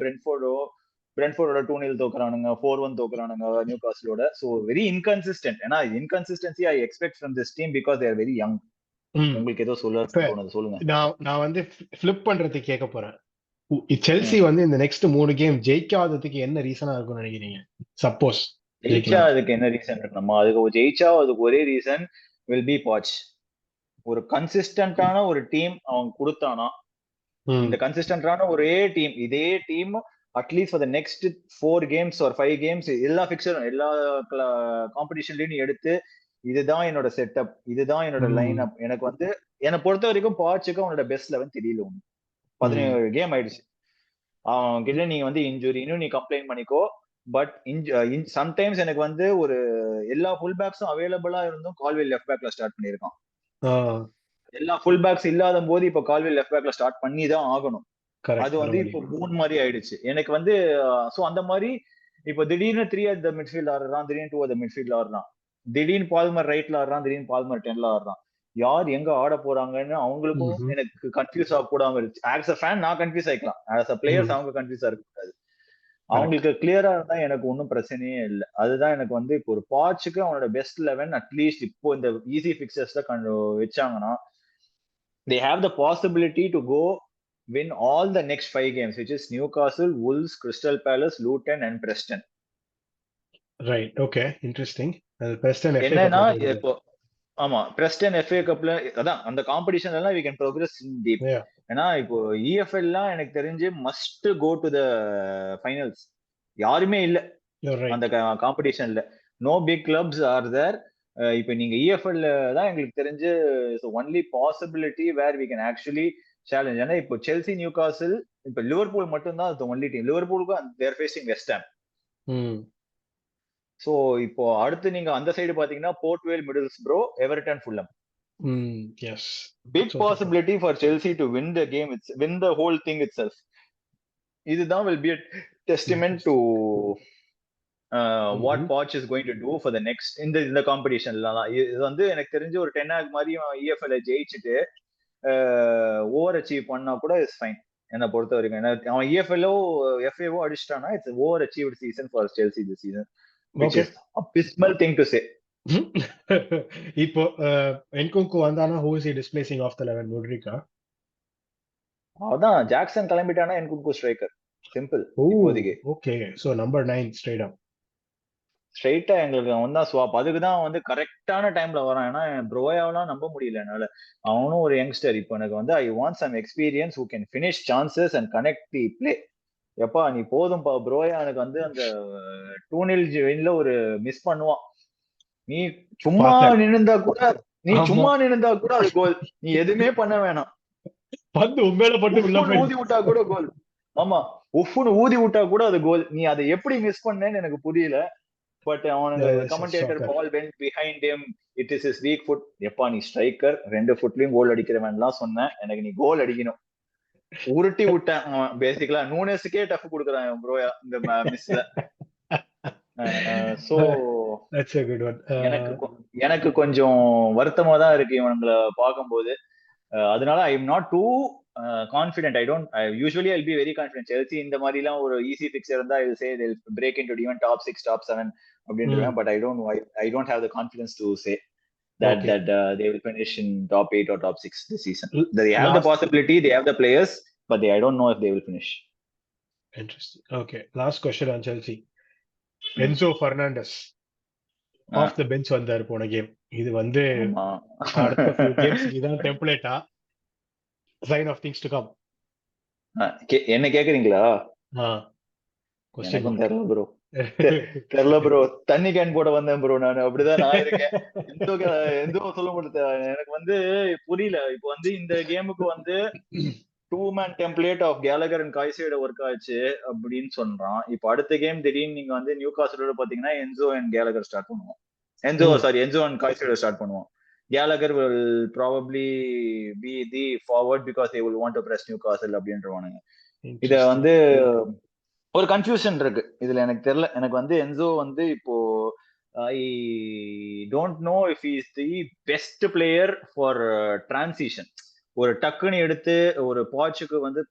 பிரென்ஃபோர்டோட 2-0 தோக்குறானுங்க, 4-1 தோக்குறானுங்க நியூ காஸ்லோட. So very inconsistent. ஏன்னா inconsistency I expect from this team because they are very young. உங்களுக்கு ஏதோ சொல்லுங்க. நான் வந்து ஃபிளிப் பண்றதுக்கு கேட்க போறேன். செல்சி வந்து இந்த நெக்ஸ்ட் 3 கேம் ஜெயிக்காததுக்கு என்ன ரீசனா இருக்கும்னு நினைக்கிறீங்க? சப்போஸ் ஜெயிச்சா அதுக்கு என்ன ரீசன் இருக்கணுமா? அதுக்கு ஜெயிச்சா அதுக்கு ஒரே ரீசன் வில் பி பாட்ச். ஒரு கன்சிஸ்டன்டான ஒரு டீம் அவன் கொடுத்தானா, இந்த கன்சிஸ்டன்டான ஒரே டீம், இதே team at least for the next 4 games or 5 games எல்லா ஃபிக்சரும் எல்லா காம்படிஷன்லயும் எடுத்து இதுதான் என்னோட செட்டப், இதுதான் என்னோட லைன் அப். எனக்கு வந்து என்னை பொறுத்த வரைக்கும் பாட்சுக்கு அவனோட பெஸ்ட் 11 தெரியல. 17 கேம் ஆயிடுச்சு அவன் கிட்ட. நீங்க வந்து இன்ஜுரின்னு நீ கம்ப்ளைண்ட் பண்ணிக்கோ, பட் சம்டைம்ஸ் எனக்கு வந்து ஒரு எல்லா ஃபுல் பேக்ஸும் அவைலபிளா இருந்தும் கால்வெல் லெஃப்ட் பேக்ல ஸ்டார்ட் பண்ணிருக்கான். எல்லா ஃபுல் பேக்ஸ் இல்லாத போது இப்ப கால்வெல் லெஃப்ட் பேக்ல ஸ்டார்ட் பண்ணி தான் ஆகணும். அது வந்து இப்போ 3 மாதிரி ஆயிடுச்சு எனக்கு வந்து. சோ அந்த மாதிரி இப்போ திடீர்னு 3 at the midfield ஆடுறான், திடீர்னு 2 at the midfield ஆடுறான், திடீர்னு பால்மர் ரைட்ல ஆடுறான், திடீர்னு பால்மர் 10ல ஆடுறான். யார் எங்க ஆட போறாங்கன்னு அவங்களுக்கும் எனக்கு கன்ஃபியூஸ் ஆக கூடாம இருந்துச்சு. ஆஸ் அ ஃபேன் நான் கன்ஃபியூஸ் ஆயிக்கலாம், ஆஸ் அ பிளேயர்ஸ் அவங்க கன்ஃபியூஸ் ஆக கூடாது. அவங்களுக்கு கிளியரா இருந்தா எனக்கு ஒன்றும் பிரச்சனையே இல்லை. அதுதான் எனக்கு வந்து இப்போ ஒரு பாட்சுக்கு அவனோட பெஸ்ட் 11 அட்லீஸ்ட் இப்போ இந்த ஈஸி பிக்சர்ஸ்ல வச்சாங்கன்னா they have the possibility to go win all the next 5 games, which is Newcastle, Wolves, Crystal Palace, Luton and Preston. Right, okay, interesting. Preston FA என்னன்னா இப்போ ஆமா Preston FA கப்ல அதான் அந்த காம்படிஷன் எல்லாம் we can progress in deep. ஏன்னா இப்போ EFL எல்லாம் எனக்கு தெரிஞ்சு must go to the finals. யாருமே இல்ல அந்த காம்படிஷன்ல. no big clubs are there. இப்போ நீங்க EFL தான் எங்களுக்கு தெரிஞ்சு only possibility where we can actually challenge. ஏன்னா இப்போ செல்சி, நியூகாசில், இப்போ லிவர்பூல் மட்டும் தான் அது ஒன்லி டீம். லிவர்பூலுக்கும் they're facing West Ham. So இப்போ அடுத்து நீங்க அந்த சைடு பாத்தீங்கன்னா Port Vale, Middlesbrough, Everton, Fulham. Yes, big possibility for Chelsea to win the game, win the whole thing itself. இதுதான் will be a testament to what Poch is going to do for the next இந்த காம்படிஷன்ல. இது வந்து எனக்கு தெரிஞ்ச ஒரு 10 மாதிரி EFL ஜெயிச்சுட்டு over achieve பண்ணா கூட இஸ் ஃபைன் என்ன பொறுத்த வரைக்கும். அவன் EFL-ஓ FA-ஓ அடிச்சிட்டானா it's over achieved season for Chelsea this season, which is abysmal thing to say. இப்போ என்குங்கு வந்தானா who is he displacing off the 11? Mudrika. அதான் ஜாக்சன் கிளம்பிட்டானா என்குங்கு ஸ்ட்ரைக்கர், சிம்பிள். இப்போதைக்கு ஓகே, சோ நம்பர் 9 ஸ்ட்ரைட் அப். ஸ்ட்ரைட்டா எங்களுக்கு அவன் தான் ஸ்வாப். அதுக்குதான் வந்து கரெக்டான டைம்ல வரான். ஏன்னா ப்ரோயாவெல்லாம் நம்ப முடியல என்னால. அவனும் ஒரு யங்ஸ்டர். இப்போ எனக்கு வந்து I want some experience who can finish chances and connect the play. எப்பா நீ போதும்பா ப்ரோயா. எனக்கு வந்து அந்த 2-0 வின்ல ஒரு மிஸ் பண்ணுவான். நீ சும்மா நின்னுந்தா கூட அது கோல். நீ எதுவுமே பண்ண வேணாம், ஊதி விட்டா கூட கோல். ஆமா, உஃப்னு ஊதி விட்டா கூட அது கோல். நீ அதை எப்படி மிஸ் பண்ணேன்னு எனக்கு புரியல. பட் அவனுங்க commentator ball went behind him, it is his weak foot. எப்பா நீ ஸ்ட்ரைக்கர், 2 ஃபுட்லயும் கோல் அடிக்கிறவன்லாம் சொன்னேன். எனக்கு நீ கோல் அடிக்கணும். உருட்டி விட்டேன். பேசிக்கலா நூனேஸுக்கே டஃப் கொடுக்குறான் ப்ரோயா இந்த மிஸ்ல. சோ எனக்கு கொஞ்சம் வருத்தமா தான் இருக்கு இவனுங்களை பார்க்கும்போது. அதனால I am not too confident. usually I'll be very confident. Chelsea இந்த மாதிரி எல்லாம் ஒரு ஈஸி பிக்சர் இருந்தா I will say they'll break into even top 6, top 7 அப்படின்றேன். But I don't have the confidence to say that they will finish in top 8 or top 6 this season. They have the possibility, they have the players, but I don't know if they will finish. Interesting. Okay, last question on Chelsea. Enzo Fernandez off the bench வந்தாரு போன கேம். இது வந்து அடுத்த few கேம்ஸ்க்கு இதான் டெம்ப்ளேட்டா, sign of things to come. என்ன கேக்குறீங்களா? கொஸ்டின் தெரியல ப்ரோ, தெரியல ப்ரோ. தண்ணி கேன் போட வந்தேன் ப்ரோ, நான் அப்படிதான் நான் இருக்கேன். எந்தோ சொல்ல முடியாது எனக்கு வந்து புரியல. இப்போ வந்து இந்த கேமுக்கு வந்து 2-man template of Gallagher and காய்சைட ஒர்க் ஆச்சு அப்படின்னு சொல்றான். இப்போ அடுத்த கேம் திடீர்னு நீங்க வந்து நியூ காஸ்லோட பாத்தீங்கன்னா என்சோ அண்ட் கேலகர் ஸ்டார்ட் பண்ணுவோம். என்சோ அண்ட் காய்சைட ஸ்டார்ட் பண்ணுவோம். Gallagher will probably be the forward because they will want to press Newcastle அப்படின்றவானுங்க. இத வந்து ஒரு கன்ஃபியூஷன் இருக்கு இதுல. எனக்கு தெரியல. எனக்கு வந்து என்சோ வந்து இப்போ ஐ don't know if he is the best player for transition. ஒரு டக்குன்னு எடுத்து ஒரு பாச்சுக்கு வந்து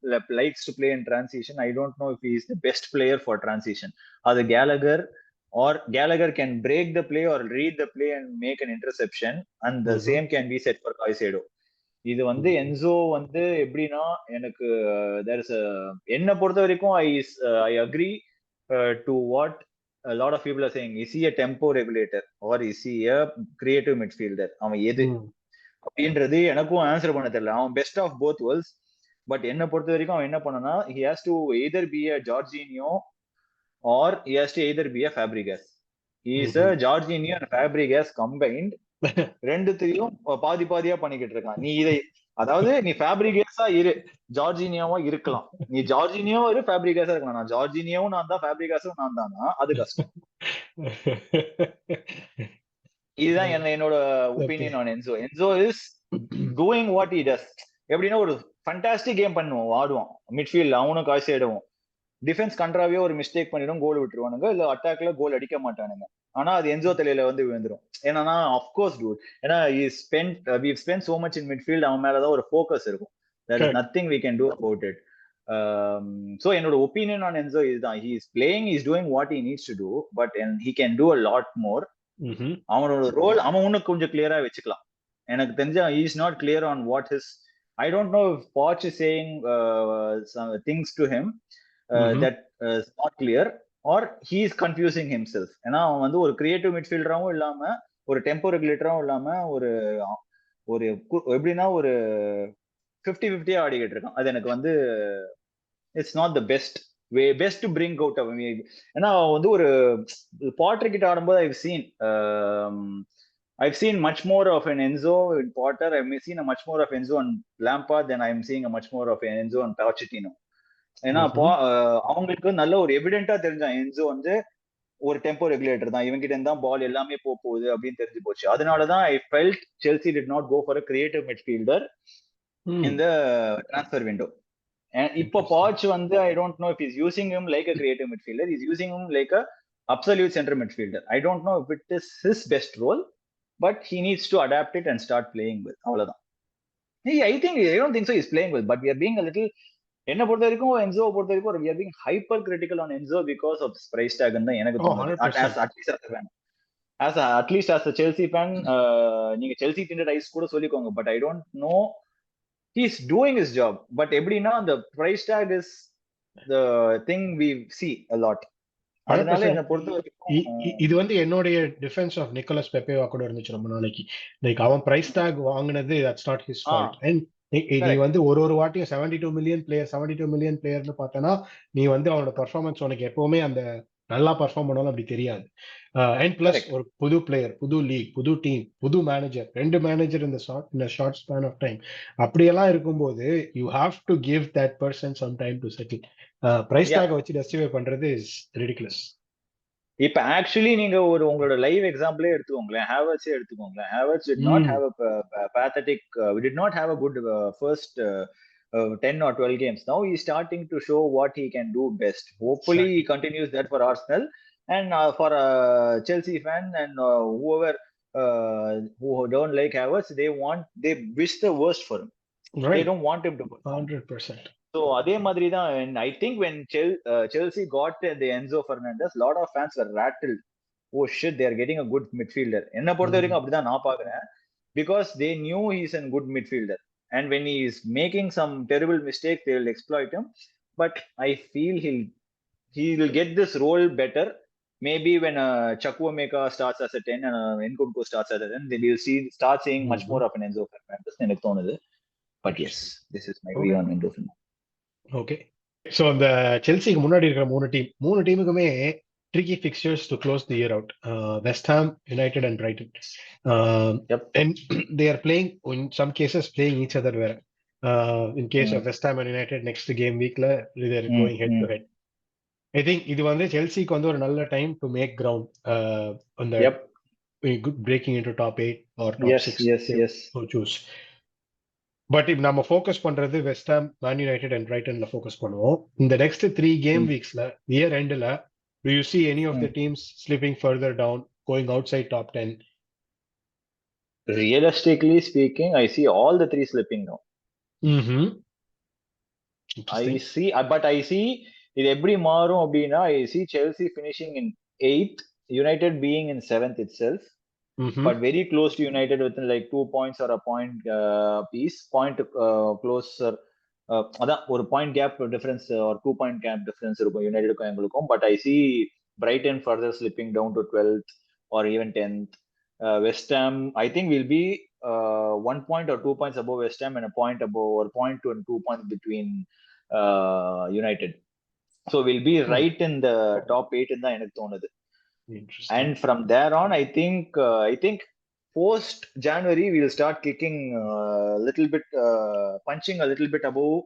likes to play in transition. I don't know if he is the best player for transition. அது Gallagher or Gallagher can break the play or read the play and make an interception, and the same can be said for Caicedo. இது வந்து Enzo வந்து எப்படின்னா எனக்கு என்ன பொறுத்த வரைக்கும் I agree to what a lot of people are saying. Is he a tempo regulator or is he a creative midfielder? அவன் எது அப்படின்றது எனக்கும் ஆன்சர் பண்ண தெரியல. அவன் best of both worlds. But என்ன பொறுத்த வரைக்கும் அவன் என்ன பண்ணனா, he has to either be a Jorginho or he has to either be a Fabregas. He is a Jorginho and Fabregas combined. ரெண்டுத்தையும் பாதி பாதியா பண்ணிக்கிட்டு இருக்கான். நீ இதை அதாவது நீ ஃபேப்ரிகேஸா இரு, ஜார்ஜினியாவா இருக்கலாம். நீ ஜார்ஜினியோ இரு, ஃபேப்ரிகேஸா இருக்கலாம். நான் ஜார்ஜினியாவும் நான் தான், ஃபேப்ரிகாஸும் நான் தானா, அது கஷ்டம். இதுதான் என்னோட opinion on Enzo. Enzo is doing what he does. எப்படின்னா ஒரு ஃபண்டாஸ்டிக் கேம் பண்ணுவோம், ஆடுவான் மிட்ஃபீல்ட். அவனும் காசு ஆயிடுவோம். டிஃபென்ஸ் கண்ட்ராவே ஒரு மிஸ்டேக் பண்ணிடும், கோல் விட்டுருவானுங்க, இல்ல அட்டாக்ல கோல் அடிக்க மாட்டானுங்க. ஆனா அது என்சோ தலையில வந்து விழுந்துரும். ஏன்னா அஃப்கோர்ஸ் டூட், ஏன்னா we spent so much in midfield. அவன் மேலதான் ஒரு ஃபோக்கஸ் இருக்கும். there is nothing we can do about it. So என்னோட ஒப்பீனியன் ஆன் என்சோ இதுதான். he is playing, he is doing what he needs to do, but he can do a lot more. அவனோட role அவன் இன்னும் கொஞ்சம் கிளியரா வச்சுக்கலாம். எனக்கு தெரிஞ்ச he is not clear on what his, I don't know if Poch is saying some things to him that is not clear or he is confusing himself. ஏன்னா அவன் வந்து ஒரு கிரியேட்டிவ் மிட்ஃபீல்டராகவும் இல்லாம ஒரு டெம்போ ரெகுலேட்டராகவும் இல்லாம ஒரு ஒரு எப்படின்னா ஒரு 50-50 ஆடிக்கிட்டு இருக்கான். அது எனக்கு வந்து it's not the best to bring out அவன். ஏன்னா வந்து ஒரு பாட்டர் கிட்ட ஆடும்போது I've seen much more of an Enzo in Potter. I've seen a much more of Enzo on Lampard than I'm seeing a much more of an Enzo on Pochettino. ஏன்னா அவங்களுக்கு நல்ல ஒரு எவிடென்டா தெரிஞ்சான் என்சோ வந்து ஒரு tempo regulator தான், இவங்கிட்ட இருந்தா பால் எல்லாமே போகுது அப்படின்னு தெரிஞ்சு போச்சு. அதனாலதான் I felt Chelsea did not go for a creative midfielder in the transfer window. இப்போ பாச் வந்து I don't know if is using him like a creative midfielder, is using him like a absolute centre midfielder. I don't know if it is his best role, but he needs to adapt it and start playing with. அவ்வளவுதான். I don't think so is playing with, but we are being a little, என்ன பொறுத்த வரைக்கும் Enzo பொறுத்த வரைக்கும் we are being hyper critical on Enzo because of this price tag தான் எனக்கு தோணுது. at least as a Chelsea fan, நீங்க Chelsea tinted eyes கூட சொல்லிக்கோங்க, but I don't know, he is doing his job, but எப்படின்னா the price tag is the thing we see a lot. அதனால என்ன பொறுத்த வரைக்கும் இது வந்து என்னுடைய டிஃபென்ஸ் ஆஃப் நிக்கோலஸ் பெப்பேவா கூட இருந்துச்சு ரொம்ப நாளைக்கு. லைக் அவன் பிரைஸ் டாக் வாங்கினது that's not his fault. And நீ வந்து ஒரு வாட்டியும் 72 மில்லியன் பிளேயர்னு பார்த்தனா நீ வந்து அவனோட பெர்ஃபார்மன்ஸ் உனக்கு எப்பவுமே அந்த நல்லா பெர்ஃபார்ம் பண்ணாலும் அப்படி தெரியாது. அண்ட் பிளஸ் ஒரு புது பிளேயர், புது லீக், புது டீம், புது மேனேஜர், 2 மேனேஜர் இந்த ஷார்ட் ஸ்பேன் ஆஃப் டைம். அப்படியெல்லாம் இருக்கும்போது you have to give that person some time to settle. Price tag வச்சு ஜஸ்டிஃபை பண்றது இஸ் ரிடிகுலஸ். இப்ப ஆக்சுவலி நீங்க ஒரு உங்களோட லைவ் எக்ஸாம்பிளே எடுத்துக்கோங்களேன், ஹேவர்ட்ஸே எடுத்துக்கோங்களேன். Havertz did not have a pathetic, we did not have a good first 10 or 12 games. Now he is starting to show what he can do best. Hopefully he continues that for Arsenal and for a Chelsea fan and whoever who don't like Havertz, they wish the worst for him. Right. They don't want him to perform. 100%. So அதே மாதிரி தான். And I think when Chelsea got the Enzo Fernandez, lot of fans were rattled. Oh shit, they are getting a good midfielder. என்ன பொறுத்த வரைக்கும் அப்படிதான் நான் பாக்குறேன். Because they knew he's a good midfielder. And when he is making some terrible mistakes, they will exploit him. But I feel he will get this role better maybe when Chukwuemeka starts as a 10 and Nkunku starts as a 10, they will start seeing much more of an Enzo Fernandez எனக்கு தோணுது. But yes, this is my view on Enzo Fernandez. Okay, so அந்த செல்சிக்கு முன்னாடி இருக்கிற மூணு டீமுக்குமே tricky fixtures to close the year out. West Ham, United and Brighton. And they are playing, in some cases, playing each other. In case of West Ham and United, next game week, they are going head to head. I think இது வந்து செல்சிக்கு வந்து ஒரு நல்ல time to make ground on the breaking into top 8 or top 6. Yes. So choose. But if நம்ம focus பண்றது West Ham, Man United and பிரைட்டன்ல focus பண்ணுவோம். இந்த நெக்ஸ்ட் 3 கேம் வீக்ஸ்ல இயர் எண்ட்ல do you see any of the teams slipping further down, going outside top 10? Realistically speaking, I see all the 3 slipping down. But I see இது எப்படி மாறும் அப்படின்னா, I see Chelsea finishing in 8th, United being in 7th itself. But very close to United within like 2 points or a point piece, closer. அதான் ஒரு point gap difference or 2 point gap difference இருக்கும் யுனைடெடுக்கும் எங்களுக்கும். But I see Brighton further slipping down to 12th or even 10th. West Ham I think will be 1 point or 2 points above West Ham and a point above, or 0.2 and 2 points between United. So we'll be right in the top 8 in தான் எனக்கு தோணுது. And from there on, I think post January we'll start kicking a little bit, punching a little bit above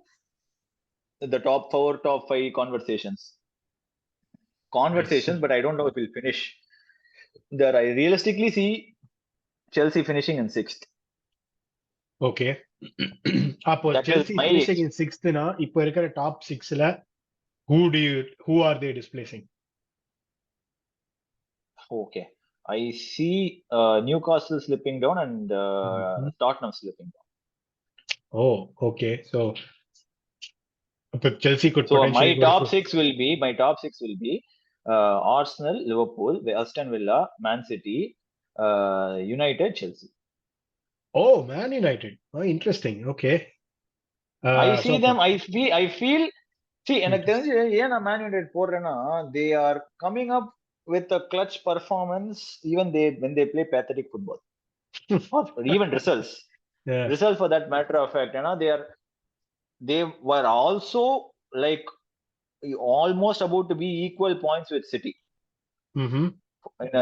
the top 4, top 5 conversations. But I don't know if we'll finish there. I realistically see Chelsea finishing in 6th. Okay. அப்போ Chelsea finishing in 6th na இப்போ இருக்கிற top 6 ல who are they displacing? Okay, I see Newcastle slipping down and Tottenham slipping down. Oh, okay. So Chelsea could potentially. So my top 6 will be Arsenal, Liverpool, Aston Villa, Man City, United, Chelsea. Oh, Man United. Oh, interesting. Okay. I see them. I feel. See, எனக்கு தெரிஞ்சு ஏன் நான் Man United போடுறேன்னா, they are coming up with a clutch performance even when they play pathetic football or even results for that matter of fact. They were also like almost about to be equal points with City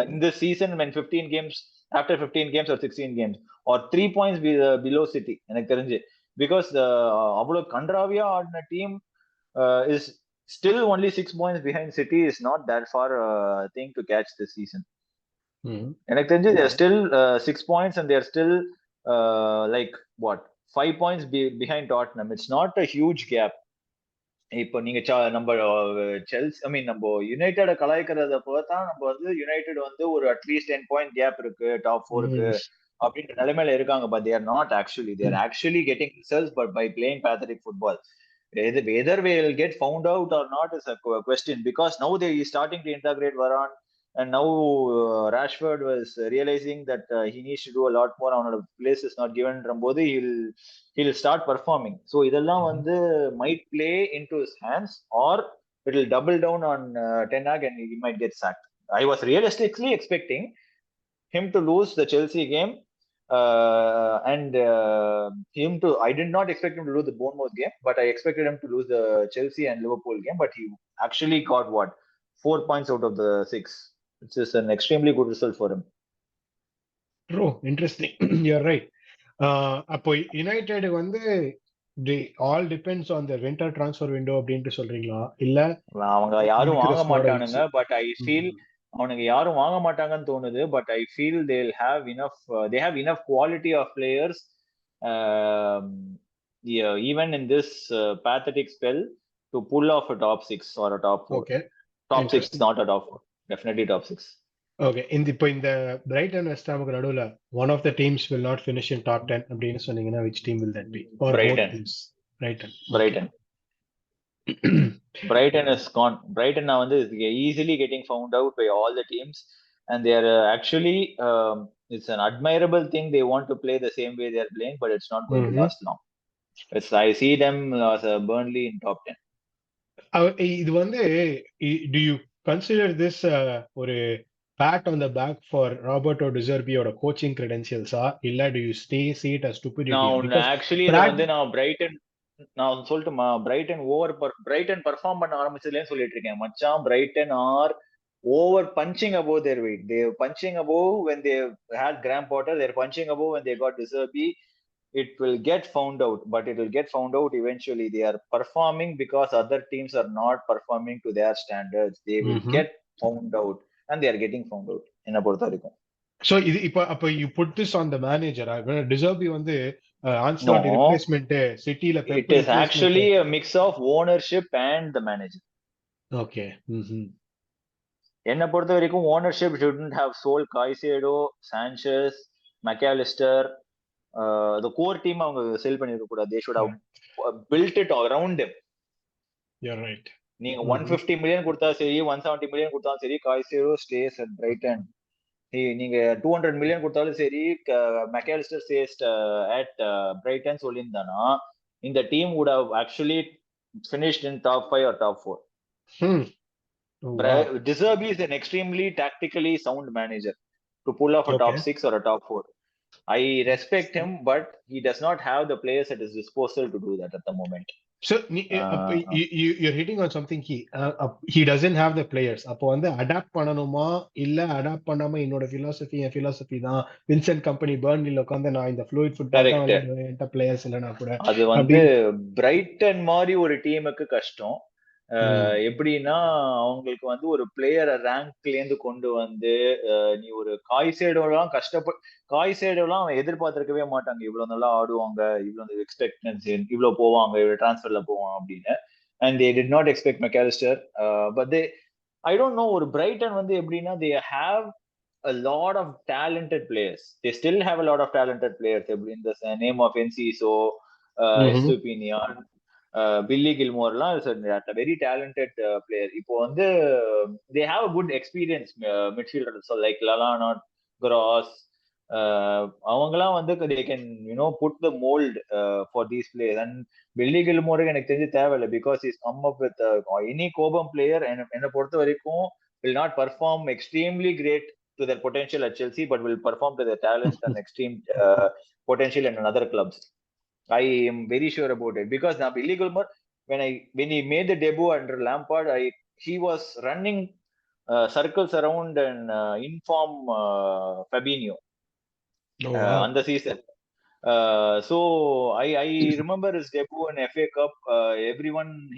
in this season when 15 games after 15 games or 16 games or 3 points below City எனக்கு தெரிஞ்சு, because அவ்வளவு கன்றாவியா ஆடின team is still only 6 points behind City is not that far thing to catch this season. எனக்கு தெரிஞ்சு they are still 6 points and they are still like what 5 points behind Tottenham. It's not a huge gap. இப்போ நீங்க நம்ம நம்ம யுனைடெட கலாய்க்கிறத பார்த்தா நம்ம வந்து United வந்து ஒரு அட்லீஸ்ட் 10 point கேப் இருக்கு டாப் 4க்கு அப்படின்ற நிலைமையில இருக்காங்க. But they are not actually. They are actually getting results but by playing pathetic football. Whether we will get found out or not is a question, because now they are starting to integrate Varane, and now Rashford was realizing that he needs to do a lot more. On a place is not given Rambodi, he'll start performing. So இதெல்லாம் வந்து might play into his hands, or it will double down on Ten Hag and he might get sacked. I was realistically expecting him to lose the Chelsea game. I did not expect him to lose the Bournemouth game, but I expected him to lose the Chelsea and Liverpool game. But he actually got 4 points out of the 6, which is an extremely good result for him. True, interesting. You're right. அப்போ United வந்து all depends on the winter transfer window அப்படின்ட்டு சொல்றீங்களா? இல்ல அவங்க யாரும் வாங்க மாட்டானுங்க, but I feel அவனுக்கு யாரும் வாங்க மாட்டாங்கன்னு தோணுது. But I feel they have enough quality of players even in this pathetic spell to pull off a top 6 or a top 4. Okay. Top 6, not a top 4. Definitely top 6. Okay. இப்போ இந்த Brighton West Hamக்கு நடுவுல one of the teams will not finish in top 10 அப்படின்னு சொன்னீங்கன்னா which team will that be? Or Brighton. Both teams? Brighton is gone. Brighton now is easily getting found out by all the teams, and they are actually it's an admirable thing. They want to play the same way they are playing, but it's not going to last long. I see them as a Burnley in top 10. இது வந்து do you consider this ஒரு pat on the back for Roberto De Zerbiயோட coaching credentials-ஆ இல்ல do you see it as stupidity? நான் Because actually இதை வந்து நான் சொல்லட்டுமா, பிரைட்டன் பர்ஃபார்ம் பண்ண ஆரம்பிச்சதுலேன்னு சொல்லிட்டு இருக்கேன் மச்சான். Brayton are over punching above their weight. They punching above when they had Graham Potter. They're punching above when they got De Zerbi. It will get found out, but it will get found out eventually. They are performing because other teams are not performing to their standards. They will get found out, and they are getting found out. என்ன பொறுத்த வரைக்கும். So இது அப்ப you put this on the manager. De Zerbi வந்து No, Ancelotti replacement, Cityல it Pep is replacement. actually a mix of ownership and the manager. Okay. என்ன பொறுத்த வரைக்கும் ownership shouldn't have sold Caicedo, Sanchez, McAllister. The core team அவங்க செல் பண்ணிருக்க கூடாது. They should have built it around them. You're right. நீங்க 150 million கொடுத்தா சரி, 170 million கொடுத்தாலும் சரி, Caicedo stays at Brighton. நீங்க 200 மில்லியன் கொடுத்தாலும் சரி, McAllister stays at Brighton சொல்லியிருந்தானா இந்த team would have actually finished in top 5 or top 4. De Zerbi is an extremely tactically sound manager to pull off a top 6 or a top 4. I respect him, but he does not have the players at his disposal to do that at the moment. So you're hitting on something key. He doesn't have the players. அப்போ வந்து adapt பண்ணணுமா இல்ல adapt பண்ணாம என்னோட philosophy தான் Vincent company பர்ன்லில உட்கார்ந்து நான் இந்த ஃப்ளூயிட் ஃபுட்பால் தான் விளையாடுவேன், என்கிட்ட பிளேயர்ஸ் இல்லைனா கூட. அது வந்து பிரைட்டன் மாதிரி ஒரு டீமுக்கு கஷ்டம். எப்படின்னா அவங்களுக்கு வந்து ஒரு பிளேயரை ரேங்க்ல இருந்து கொண்டு வந்து நீ ஒரு காய்சேடோலாம் அவன் எதிர்பார்த்திருக்கவே மாட்டாங்க. இவ்வளவு நல்லா ஆடுவாங்க, இவ்வளவு எக்ஸ்பெக்டன்சி, இவ்வளவு போவாங்க, இவ்வளவு டிரான்ஸ்ஃபர்ல போவான் அப்படின்னு. And they did not expect Mac Allister. But I don't no, ஒரு பிரைட்டன் வந்து எப்படின்னா they have a lot of talented players. They still have a lot of talented players. In the name of Enciso, Estupinian, Billy Gilmore is a very talented player. இப்போ வந்து they have a good experience midfielder, so like Lallana, Gross, அவங்கலாம் வந்து they can put the mold for these players. And Billy Gilmore எனக்கு தெரிஞ்சு தேவையில்லை because he's come up with any Cobham player என்ன பொறுத்த வரைக்கும் will not perform extremely great to their potential at Chelsea, but will perform to their talent and extreme potential in another clubs. I am very sure about it because now Billy Gilmore, when he made the debut under Lampard, he was running circles around and inform Fabinho on the season. So I remember his debut in FA Cup.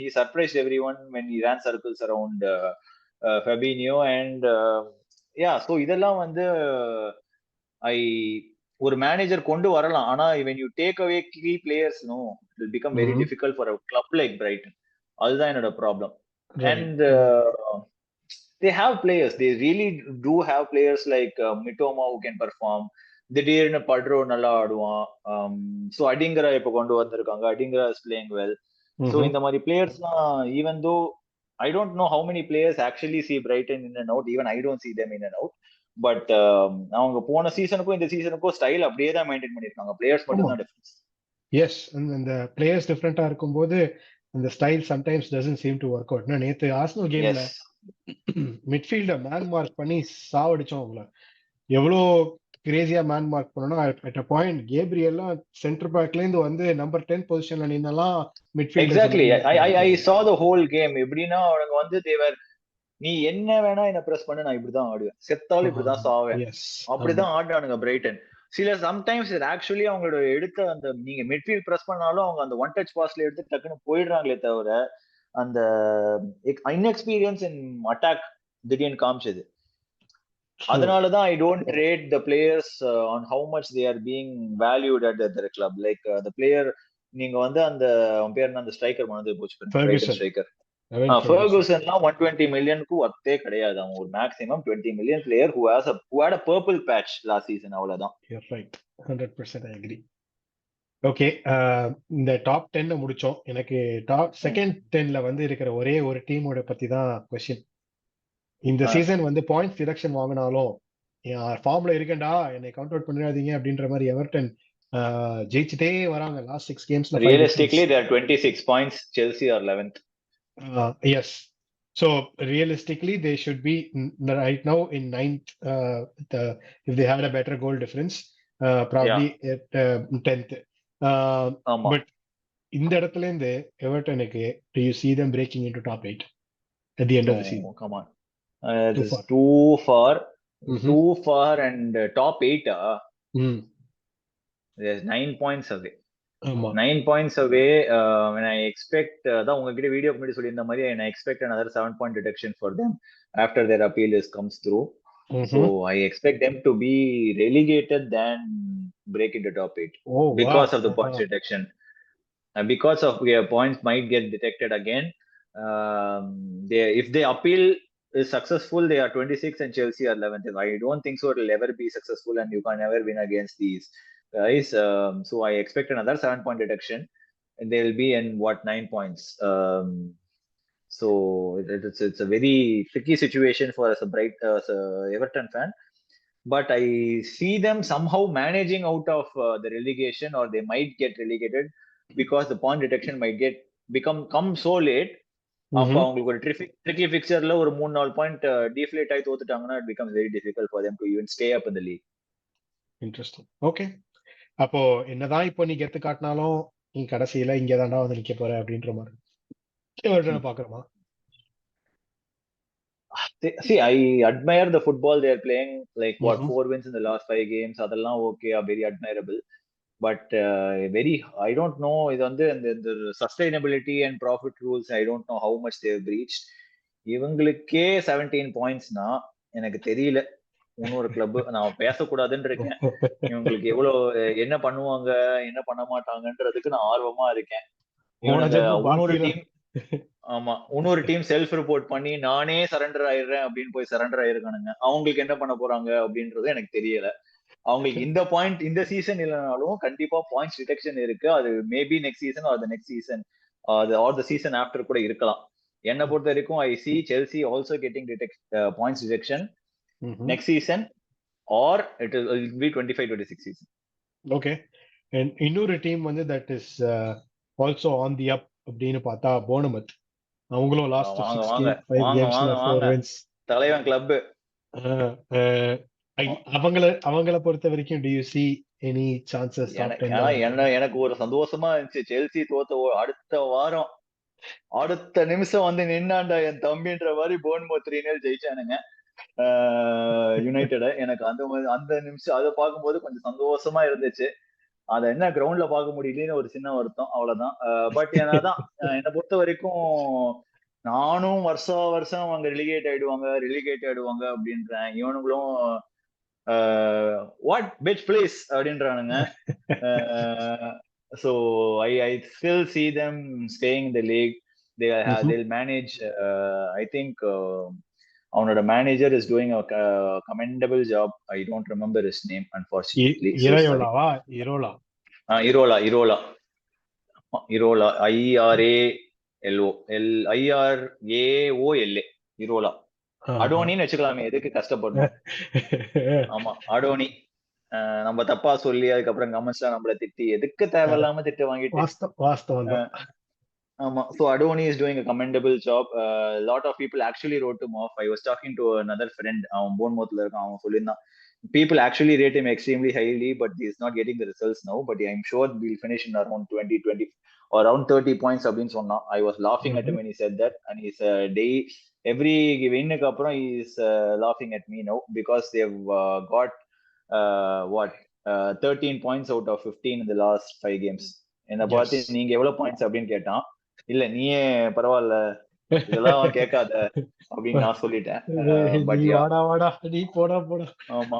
He surprised everyone when he ran circles around Fabinho and yeah. So இதெல்லாம் வந்து ஒரு manager கொண்டு வரலாம். ஆனா when you take away key players, it will become very difficult for a club like Brighton. அதுதான் என்னோட problem. And they have players. They really do have players like Mitoma who can perform. திடீர்னு பட்ரோ நல்லா ஆடுவான். So அடிங்கரா இப்ப கொண்டு வந்திருக்காங்க. அடிங்கரா is playing well. So இந்த மாதிரி பிளேயர்ஸ்லாம் even though I don't know how many players actually see Brighton in and out. Even I don't see them in and out. But அவங்க போன சீசனுக்கும் இந்த சீசனுக்கும் ஸ்டைல் அப்படியே தான் மெயின்டைன் பண்ணிருக்காங்க. பிளேயர்ஸ் மட்டும் தான் டிஃபரன்ஸ். எஸ், அந்த பிளேயர்ஸ் டிஃபரெண்டா இருக்கும்போது அந்த style sometimes doesn't seem to work out. நேத்து ஆர்சனல் கேம்ல மிட்ஃபீல்ட மேன் மார்க் பண்ணி சாவடிச்சோம் அவங்கள. எவ்வளோ கிரேசியா மேன் மார்க் பண்ணனும். அட் a point கேப்ரியெல்லாம் சென்டர் பேக்ல இருந்து வந்து நம்பர் 10 பொசிஷன்ல நின்னலாம் midfield. Exactly. I saw the whole game. எப்படின்னா அவங்க வந்து தேவர் நீ என்ன வேணா என்ன பிரஸ் பண்ண, நான் இப்படிதான் ஆடுவேன், செத்தாலும் இப்படிதான் சாவேன், அப்படிதான் ஆடுறானுங்க பிரைட்டன். சில சம்டைம்ஸ் ஆக்சுவலி அவங்களோட எடுத்த அந்த நீங்க மிட்ஃபீல்ட் பிரஸ் பண்ணாலும் அவங்க அந்த ஒன் டச் பாஸ்ல எடுத்து டக்குன்னு போயிடுறாங்களே தவிர அந்த இன்எக்ஸ்பீரியன்ஸ் இன் அட்டாக் திடீர்னு காமிச்சது. அதனாலதான் I don't rate the players on how much they are being valued at Dhar club. Like the player நீங்க வந்து அந்த பேர் அந்த ஸ்ட்ரைக்கர் மனது போச்சு, ஸ்ட்ரைக்கர் ஃபெர்குசன்லாம் 120 மில்லியனுக்கு ஒர்த்தே கிடையாது. அவன் ஒரு maximum 20 million player who had a purple patch last season. அவ்வளவுதான். You're right. 100% I agree. Okay, இந்த டாப் 10 முடிச்சோம். எனக்கு டாப் செகண்ட் 10ல வந்து இருக்கிற ஒரே ஒரு டீமோட பத்தி தான் क्वेश्चन. இந்த சீசன் வந்து பாயிண்ட்ஸ் டிடக்ஷன் வாங்கினாலும் ஃபார்ம்ல இருக்கேன்டா என்னை கவுண்ட் அவுட் பண்ணிடாதீங்க அப்படின்ற மாதிரி எவர்டன் ஜெயிச்சிட்டே வராங்க last 6 கேம்ஸ்ல. Realistically they are 26 points. Chelsea are 11th. Yes. So realistically, they should be right now in ninth. If they had a better goal difference, probably at 10th. ஆமா. But இந்த இடத்துல இருந்து எவர்டனுக்கு do you see them breaking into top 8 at the end of the season? No, come on. Too This is far. too far. Mhm. Too far, and top 8, Mm. there's 9 points away. ஆமா 9 points away. When I expect, தான் உங்ககிட்ட video முன்னாடி சொல்லியிருந்த மாதிரி, and I expect another 7-point deduction for them after their appeal comes through. So Mhm. I expect them to be relegated than break into top 8 Oh because wow. of the points deduction. Because of points might get detected again. If they appeal is successful, they are 26 and Chelsea are 11th. I don't think so it'll ever be successful, and you can never win against these guys. So I expect another 7-point deduction, and they'll be in 9 points. So it's a very tricky situation for us, as a Everton fan. But I see them somehow managing out of the relegation, or they might get relegated because the point detection might come so late. அப்போ அவங்களுக்கு ஒரு tricky ஃபிக்சர்ல ஒரு 3-4 point டிஃப்ளேட் ஆகி தோத்துட்டாங்கன்னா it becomes very difficult for them to even stay up in the league. Interesting. Okay, அப்போ என்னதான் இப்போ நீ கெத்து காட்டினாலும் நீ கடைசியில இங்க தாண்டா வந்து நிக்க போற அப்படின்ற மாதிரி எவர்டனை பாக்குறோமா? See, I admire the football they are playing. Like 4 wins in the last 5 games. அதெல்லாம் okay, are very admirable. But I don't know, இது வந்து இந்த sustainability and profit rules, I don't know how much they have breached. இவங்களுக்கே 17 pointsனா எனக்கு தெரியல இன்னொரு club நான் பேசக்கூடாதுன்னு இருக்கேன். இவங்களுக்கு எவ்வளவு என்ன பண்ணுவாங்க என்ன பண்ண மாட்டாங்கன்றதுக்கு நான் ஆர்வமா இருக்கேன். இன்னொரு டீம் ஆமா இன்னொரு டீம் செல்ஃப் ரிப்போர்ட் பண்ணி நானே சரண்டர் ஆயிடுறேன் அப்படின்னு போய் சரண்டர் ஆயிருக்கானுங்க. அவங்களுக்கு என்ன பண்ண போறாங்க அப்படின்றது எனக்கு தெரியல. அவங்களுக்கு இந்த சீசன் இல்லைனாலும் கண்டிப்பா பாயிண்ட்ஸ் டிடெக்ஷன் இருக்கு. அது maybe next season or the next season or the season after கூட இருக்கலாம். என்னை பொறுத்த வரைக்கும் I see Chelsea also getting points deduction next season or it will be 25-26 சீசன். ஓகே, இன்னொரு டீம் வந்து that is also on the up அப்படின்னு பார்த்தா போர்னமத். அவங்களும் லாஸ்ட் 65 கேம்ஸ்ல 4 wins. தலைவன் கிளப். அவங்கள பொறுத்த வரைக்கும் do you see any chances top 10? எனக்கு ஒரு சந்தோஷமா இருந்துச்சு. செல்சி தோத்த அடுத்த நிமிஷம் வந்து நின்னாண்டா என் தம்பின்ற மாதிரி போர்ன்மவுத் 3-0 ஜெயிச்சானுங்க யுனைடெட். எனக்கு அந்த நிமிஷம் அதை பார்க்கும்போது கொஞ்சம் சந்தோஷமா இருந்துச்சு. அதை என்ன கிரவுண்ட்ல பார்க்க முடியலன்னு ஒரு சின்ன வருத்தம், அவ்வளவுதான். பட் என்னதான் என்னை பொறுத்த வரைக்கும் நானும் வருஷம் அவங்க ரிலிகேட் ஆயிடுவாங்க அப்படின்றேன். இவனுங்களும் வாட் பெச் பிளேஸ் அப்படின்றானுங்க. So I still see them staying in the league. They'll manage. I think அவனோட manager is doing a commendable job. I don't remember his name unfortunately. இரோலா IRALO IRAOLA இரோலா. அடோனின்னு வச்சுக்கலாமே, எதுக்கு கஷ்டப்படணும். ஆமா அடோனி. நம்ம தப்பா சொல்லி அதுக்கப்புறம் கமெண்ட்ஸ்ல நம்மள திட்டி எதுக்கு தேவையில்லாம திட்டு வாங்கிட்டு. ஆமா, so Adoni is doing a commendable job. Lot of people actually wrote him off. I was talking to another friend, அவன் போர்ன்மவுத்ல இருக்கான். அவன் சொல்லியிருந்தான் people actually rate him extremely highly, but he's not getting the results now. But I'm sure we'll finish in around 20 or around 30 points அப்படின்னு சொன்னான். I was laughing at him when he said that, and he's every winனுக்கு அப்புறம் he is laughing at me now because they've got 13 points out of 15 in the last 5 games. என்ன பார்த்து நீங்க எவ்வளவு points அப்படின்னு கேட்டான். இல்ல நீயே பரவாயில்ல இதெல்லாம் கேட்காத அப்படின்னு நான் சொல்லிட்டேன். ஆமா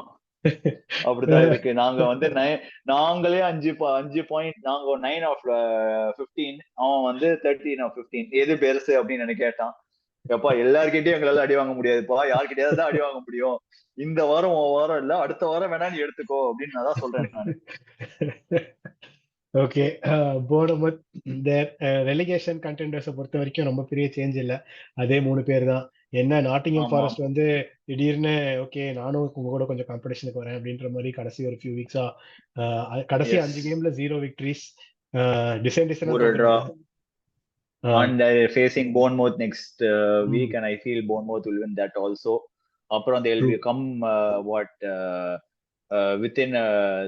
அப்படிதான் இருக்கு. நாங்க வந்து நாங்களே 5 பாயிண்ட், நாங்க 9 of 15, அவன் வந்து 13 of 15. எது பெருசு அப்படின்னு எனக்கு கேட்டான். எப்பா எல்லார்கிட்டயும் எங்களால அடி வாங்க முடியாதுப்பா, யார்கிட்டயாவது தான் அடி வாங்க முடியும். இந்த வாரம் இல்ல அடுத்த வாரம் வேணா நீ எடுத்துக்கோ அப்படின்னு நான் தான் சொல்றேன் நான். ஓகே, போர்னமவுத் ரெலிகேஷன் கண்டெண்டர்ஸை பொறுத்த வரைக்கும் ரொம்ப பெரிய சேஞ்ச் இல்லை. அதே 3 பேர் தான். என்ன நாட்டிங்ஹாம் ஃபாரஸ்ட் வந்து திடீர்னு ஓகே நானும் உங்க கூட கொஞ்சம் காம்படிஷனுக்கு வரேன் அப்படின்ற மாதிரி கடைசி ஒரு ஃபியூ வீக்ஸா கடைசி 5 கேம்ல 0 victories. and they're facing Bournemouth next week, and I feel Bournemouth will win that also. அப்புறம் they'll become within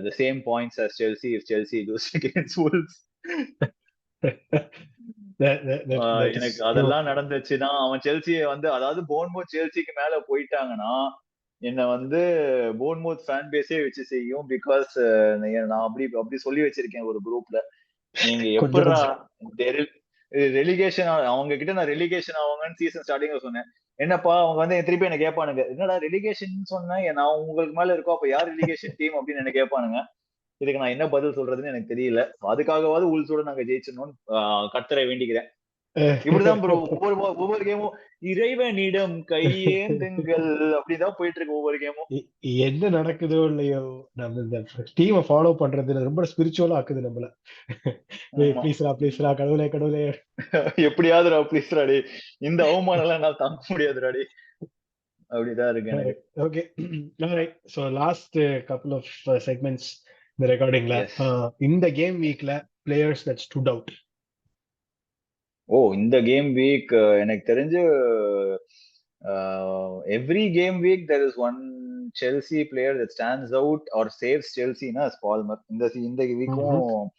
the same points as Chelsea if Chelsea lose against Wolves. எனக்கு அதெல்லாம் நடந்துச்சுன்னா அவன் செல்சியை வந்து, அதாவது போர்ன்மவுத் செல்சிக்கு மேல போயிட்டாங்கன்னா என்ன வந்து போர்ன்மவுத் ஃபேன் பேஸே வச்சு செய்யும். பிகாஸ் நான் அப்படி சொல்லி வச்சிருக்கேன் ஒரு குரூப்ல, நீங்க எப்படா ரெலிகேஷன் அவங்க கிட்ட நான் ரெலிகேஷன் ஆவாங்கன்னு சீசன் ஸ்டார்டிங்ல சொன்னேன். என்னப்பா அவங்க வந்து திருப்பி என்ன கேட்பானுங்க, என்னடா ரெலிகேஷன் சொன்னா நான் உங்களுக்கு மேல இருக்கோம், அப்ப யார் ரெலிகேஷன் டீம் அப்படின்னு என்ன கேட்பானுங்க. இதுக்கு நான் என்ன பதில் சொல்றதுன்னு எனக்கு தெரியல. அதுக்காகவாவது உள்சோட நாங்க ஜெயிச்சிடணும்னு கர்த்தரை வேண்டிக்கிறேன். இப்படிதான் ப்ரோ ஒவ்வொரு கேமும் இறைவனிடம் கையேந்துங்கள் அப்படிதான் போயிட்டு இருக்கு ஒவ்வொரு கேமும். என்ன நடக்குதோ இல்லையோ நம்ம இந்த டீமை ஃபாலோ பண்றது ரொம்ப ஸ்பிரிச்சுவலா ஆக்குது நம்மள. ப்ளீஸ்ரா கடவுளே கடவுளே எப்படியாவது ப்ளீஸ்ரா டே, இந்த அவமானம் எல்லாம் என்னால தாங்க முடியாதுடா டே, அப்படிதான் இருக்கு எனக்கு. Okay, alright. So last couple of segments இந்த ரெக்கார்டிங்ல இந்த கேம் வீக்ல பிளேயர்ஸ் that stood out. இந்த கேம் வீக் எனக்கு தெரிஞ்சு every game week there is one Chelsea player that stands out or saves Chelsea na as Palmer. இந்த வீக்கும்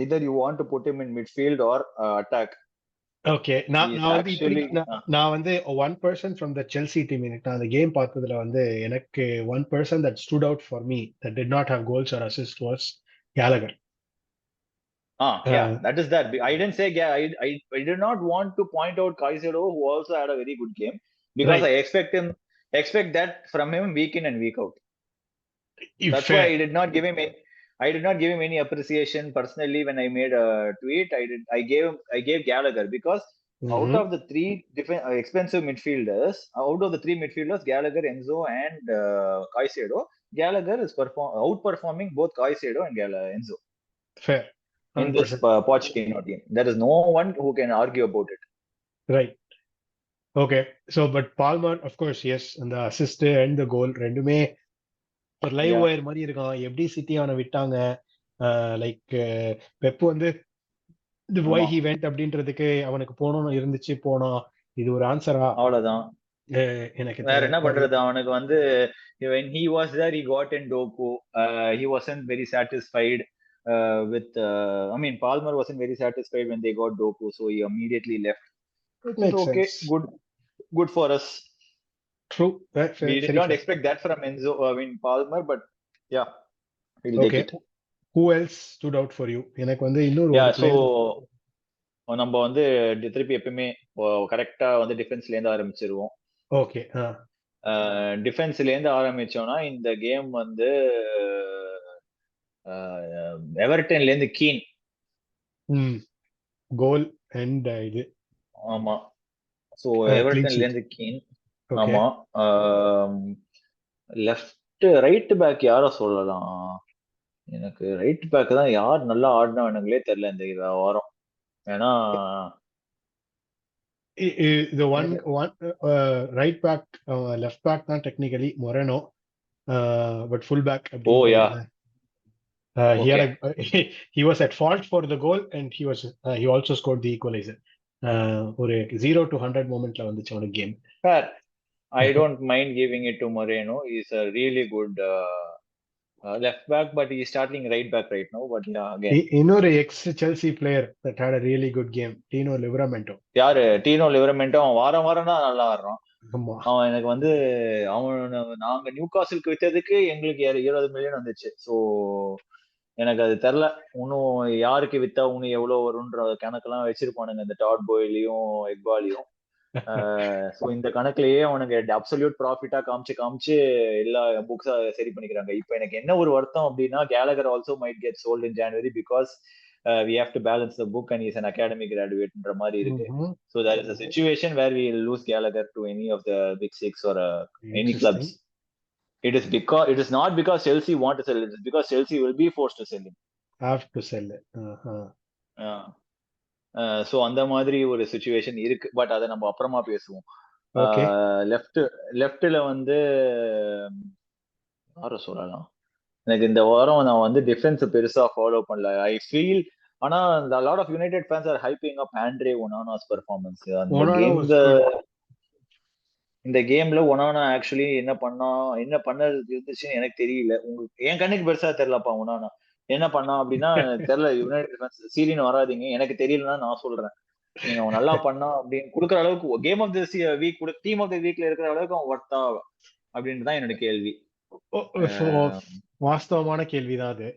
either you want to put him in midfield or attack. Okay, நான் வந்து one person from the Chelsea team, நான் அந்த game பார்த்ததுல வந்து எனக்கு one person that stood out for me that did not have goals or assists was Gallagher. Yeah, that is that. I didn't say I did not want to point out Caicedo, who also had a very good game, because right. I expect that from him week in and week out. That's why I did not give him any appreciation personally when I made a tweet. I gave Gallagher because out of the three different expensive midfielders, Gallagher, Enzo and Caicedo, Gallagher is outperforming both Caicedo and Enzo. Fair. In this Pochettino team, there is no one who can argue about it. Right. Okay. So, but Palmer, of course, yes, and the assist and the goal, ரெண்டுமே ஒரு live wire மாதிரி இருக்கான். எப்படி city அவனை விட்டாங்க, like pep வந்து why he went அப்படின்றதுக்கு அவனுக்கு போகணும்னு இருந்துச்சு, போனா இது ஒரு ஆன்சரா? அவ்வளவுதான். எனக்கு வேற என்ன பண்றது, அவனுக்கு வந்து when he was there he got in Doku. He wasn't very satisfied with Palmer wasn't very satisfied when they got Doku, so he immediately left. It's okay, sense. Good for us. True. We did not expect that from Enzo, Palmer, but yeah, we'll take it. Who else stood out for you? எனக்கு வந்து இன்னொரு so நம்ம வந்து திருப்பி எப்பவுமே கரெக்டா வந்து டிஃபென்ஸ்ல இருந்து ஆரம்பிச்சிருவோம். ஓகே, டிஃபென்ஸ்ல இருந்து ஆரம்பிச்சோம்னா இந்த கேம் வந்து எவர்டன்ல இருந்து கீன் கோல் அண்ட் இது. ஆமா, சோ எவர்டன்ல இருந்து கீன். ஆமா, லெஃப்ட் ரைட் பேக் யார சொல்லலாம்? எனக்கு ரைட் பேக் தான் யார் நல்லா ஆடினவனுங்களே தெரியல இந்த வாரம். ஏன்னா the one right back, left back தான் technically Moreno, but full back. Oh yeah. He was at fault for the goal and he also scored the equalizer. ஒரு 0 to 100 momentல வந்துச்சு அவனுக்கு game. I don't mind giving it to Moreno. He's a really good left back, but he's starting right back right now. But yeah, again, இன்னொரு ex Chelsea player that had a really good game, Tino Livramento. யாரு Tino Livramento? அவன் வாரம் தான் நல்லா ஆடுறான். அவன் எனக்கு வந்து நாங்க நியூகாசிலுக்கு வித்ததுக்கு எங்களுக்கு 20 மில்லியன் வந்துச்சு. ஸோ எனக்கு அது தெரியல இன்னும் யாருக்கு வித்தா இன்னும் எவ்வளவு வரும்ன்ற கணக்கெல்லாம் வச்சிருப்பானுங்க இந்த டாட் பாய்லயும் எக்பாலையும். சோ இந்த கணக்குலயே அவனுக்கு அப்சல்யூட் ப்ராஃபிட்டா காமிச்சு எல்லா புக்ஸா சரி பண்ணிக்கிறாங்க. இப்போ எனக்கு என்ன ஒரு வருத்தம் அப்படின்னா, Gallagher also might get sold in January because we have to balance the book and he's an academy graduateன்ற மாதிரி இருக்கு. So there is a situation where we will lose Gallagher to any of the big six or any clubs. It is not because Chelsea want to sell it. It is because Chelsea will be forced to sell him. Have to sell it. So அந்த மாதிரி ஒரு situation இருக்கு. But அதை நம்ம அப்புறமா பேசுவோம். லெஃப்ட்ல வந்து யார சொல்லலாம்? எனக்கு இந்த வாரம் நான் வந்து டிஃபென்ஸ் பெருசா ஃபாலோ பண்ணல. ஐ ஃபீல் ஆனா a lot of United fans are hyping up Andre Onana's performance. அந்த Onana கேம் was good. இந்த கேம்ல ஒனானா ஆக்சுவலி என்ன பண்ணது இருந்துச்சுன்னு எனக்கு தெரியல. உங்களுக்கு என் கண்ணுக்கு பெருசா தெரியலப்பா. ஒனானா என்ன பண்ணா அப்படின்னா தெரியல. யுனைடெட் சீரியன் வராதிங்க, எனக்கு தெரியலன்னா நான் சொல்றேன். நீங்க அவன் நல்லா பண்ணா அப்படின்னு கொடுக்குற அளவுக்கு game of the week team of the வீக்ல இருக்கிற அளவுக்கு அவன் ஒர்த்தா அப்படின்னு தான் என்னோட கேள்வி. வாஸ்தவமான கேள்விதான் அது.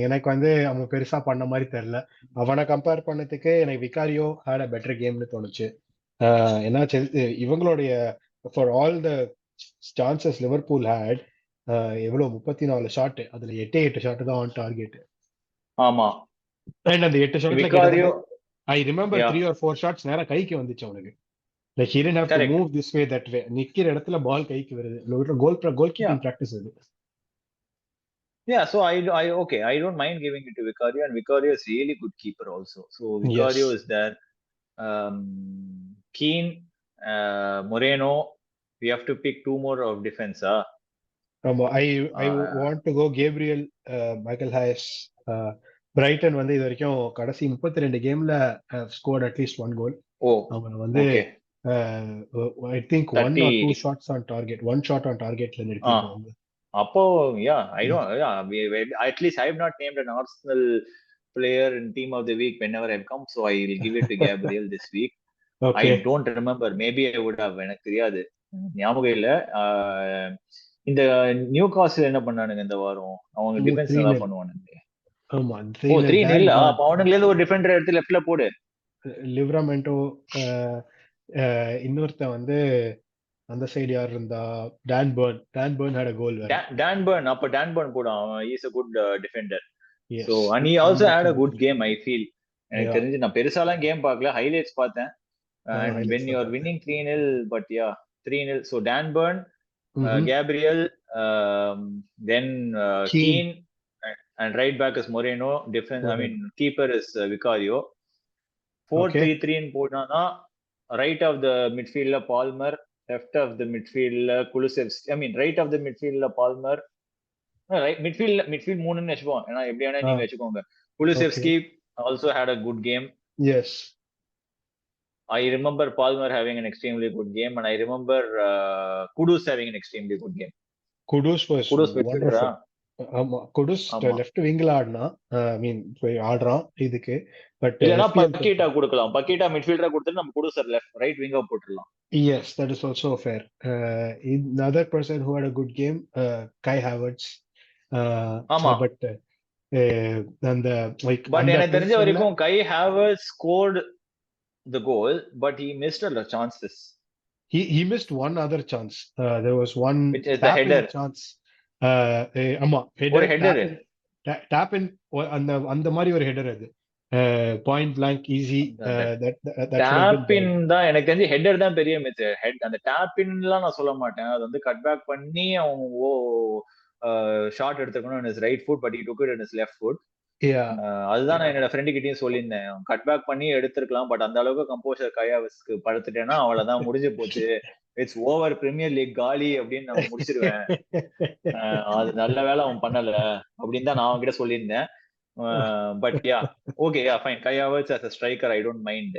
எனக்கு வந்து அவன் பெருசா பண்ண மாதிரி தெரியல. அவனை கம்பேர் பண்ணதுக்கு எனக்கு விகாரியோ ஹேட் அ பெட்டர் கேம்னு தோணுச்சு. ஏன்னா இவங்களுடைய for all the chances Liverpool had எவ்வளவு 34 ஷாட், அதுல 8 ஷாட் தான் ஆன் டார்கெட். ஆமா, அண்ட் அந்த 8 ஷாட்ல விகாரியோ ஐ ரிமெம்பர் 3 or 4 ஷாட்ஸ் நேரா கைக்கு வந்துச்சு அவனுக்கு. Like he didn't have to move this way that way. நிக்கிற இடத்துல பால் கைக்கு வருது. கோல் கீப்பிங் பிராக்டிஸ் அது. Yeah, so I don't mind giving it to Vicario, and Vicario is really good keeper also. So Vicario is there. Keane, Moreno. We have to pick 2 more of defense. I want to go Gabriel, Michael Hayes. Brighton வந்து இது வரைக்கும் கடைசி 32 கேம்ல scored at least 1 goal. அவங்க வந்து I think 1 or 2 shots on target. 1 shot on targetல நிறுத்திருக்காங்க. அப்போ at least I have not named an Arsenal player in team of the week whenever I've come, so I will give it to Gabriel this week. I don't remember, maybe I would have, எனக்கு தெரியாது, ஞாபகம் இல்ல. இந்த new காஸ்ல் என்ன பண்ணானுங்க இந்த வாரம்? அவங்க defence நல்லா பண்ணுவானுங்க. ஆமா, 3-0. அப்ப அவனுங்களே ஒரு டிஃபெண்டர் எடுத்து லெஃப்ட்ல போடு. லிவராமெண்டோ, இன்னொருத்த வந்து அந்த சைடு யார் இருந்தா? Dan Burn had a goal. Dan Burn போடு. he is a good defender. So and he also had a good game, I feel. எனக்கு தெரிஞ்சு நான் பெருசாலாம் கேம் பார்க்கல, ஹைலைட்ஸ் பார்த்தேன். And when you are winning 3-0, but 3-0. So Dan Burn, Gabriel, then Keane, and right back is Moreno. Defense, I mean keeper is Vicario. 4-3-3 in போட்டானா right of the midfielder Palmer, left of the midfielder Kulusevski. I mean right of the midfielder Palmer. Right midfield 3 ன்னு வெச்சுப்போம். ஏன்னா எப்படியானா நீங்க வெச்சுக்கோங்க. Kulusevski also had a good game. Yes. I remember Palmer having an extremely good game, and I remember Kudus having an extremely good game. Kudus was wonderful. Kudus left wingல ஆடுனா, I mean ஆடுறான் இதுக்கு. But இல்லனா பக்கீட்டா கொடுக்கலாம். பக்கீட்டா மிட்ஃபீல்டரா கொடுத்து நம்ம Kudus left right winger போட்டுறலாம். Yes, that is also fair. Another person who had a good game, Kai Havertz. But and like but எனக்கு தெரிஞ்ச வரைக்கும் Kai Havertz scored the goal, but he missed a lot of chances. He missed one other chance. There was one, which is the header chance. Header tap in அந்த மாதிரி ஒரு header அது. Point blank easy. tap in தான் எனக்கு தெரிஞ்சு header தான் பெரிய miss. அந்த tap inலாம் நான் சொல்ல மாட்டேன். அது வந்து கட் பேக் பண்ணி அவங்க ஷாட் எடுத்துக்கணும் in his right foot, but he took it in his left foot. அதுதான் நான் என்னோட ஃப்ரெண்டு கிட்டயும் சொல்லியிருந்தேன். கட் பேக் பண்ணி எடுத்திருக்கலாம், பட் அந்த அளவுக்கு கம்போசர் கையாவஸ்க்கு படுத்துட்டேன்னா அவ்வளவுதான், முடிஞ்சு போச்சு, இட்ஸ் ஓவர், பிரீமியர் லீக் காலி அப்படின்னு நான் முடிச்சிருவேன். அது நல்ல வேலை அவன் பண்ணல அப்படின்னு தான் நான் அவன் கிட்ட சொல்லியிருந்தேன். But okay, fine. Kai Havertz as a striker, I don't mind.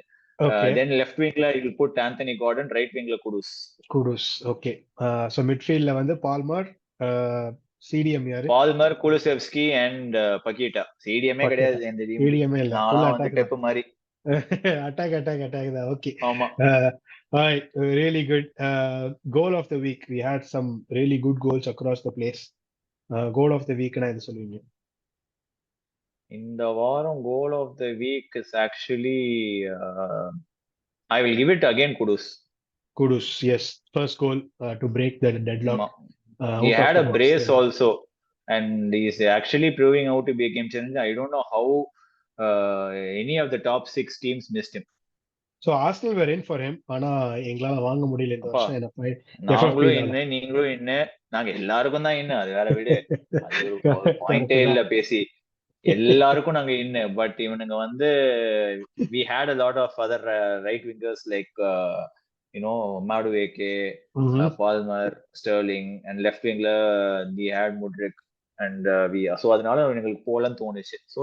Then left wingல you will put Anthony Gordon, right wingல Kudus. Okay. So midfieldல வந்து பால்மர், CDM யாரு? Palmer, Kulusevski and Paqueta. CDM கிடையாது இந்த டீம். CDM இல்ல, ஃபுல் அட்டாக் டெப் மாதிரி. அட்டாக் தான். Okay. ஆமா. Alright, really good. Goal of the week. We had some really good goals across the place. Goal of the week னா எது சொல்லுவீங்க? இந்த வாரம் goal of the week is actually I will give it again Kudus. Yes. First goal to break the deadlock. He had a brace also, and he is actually proving out to be a game changer. I don't know how any of the top 6 teams missed him. So Arsenal were in for him, ஆனா எங்களால வாங்க முடியல இந்த வருஷம். நாங்களும் என்ன, நீங்களும் என்ன, நாங்க எல்லாருக்கும் தான் என்ன, அது வேற விடு, அது ஒரு பாயிண்டே இல்ல பேசி, எல்லாருக்கும் நாங்க என்ன. பட் இவனுங்க வந்து we had a lot of other right wingers like Madueke, Palmer, Sterling, and left wingல we had Mudryk, and so அதனால எங்களுக்கு போலன்னு தோணுச்சு. So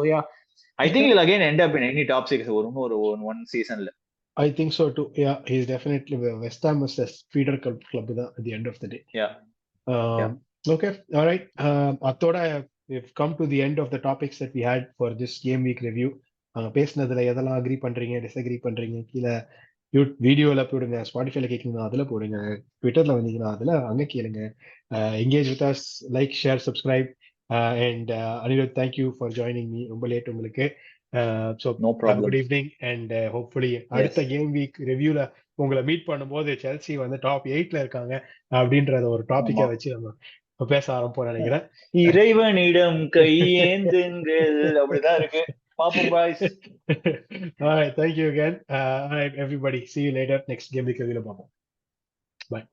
I think he'll again end up in any top 6 ஒரு one seasonல. I think so too. Yeah, he's definitely West Ham is a feeder club at the end of the day. Yeah. Okay, all right. அத்தோட we've come to the end of the topics that we had for this game week review. பேசினதுல எதெல்லாம் agri பண்றீங்க, disagree பண்றீங்க, கீழே வீடியோல போடுங்க, ஸ்பாட்டிஃபைல கேட்கணும் அதுல போடுங்க, ட்விட்டர்ல வந்தீங்கன்னா அதுல அங்க கேளுங்க. Engage with us, like, share, subscribe. And Anirudh, thank you for joining me. ரொம்ப லேட் உங்களுக்கு. So good evening and hopefully அடுத்த கேம் வீக் ரிவ்யூல உங்களை மீட் பண்ணும்போது செல்சி வந்து டாப் 8ல இருக்காங்க அப்படின்றத ஒரு டாபிக்கை வச்சு நம்ம பேச ஆரம்பிப்போம் நினைக்கிறேன். இறைவனிடம் கையேந்துங்கள் அப்படிதான் இருக்கு. பாப்போம் boys. All right, thank you again. All right, everybody. See you later. Next game week review. Bye.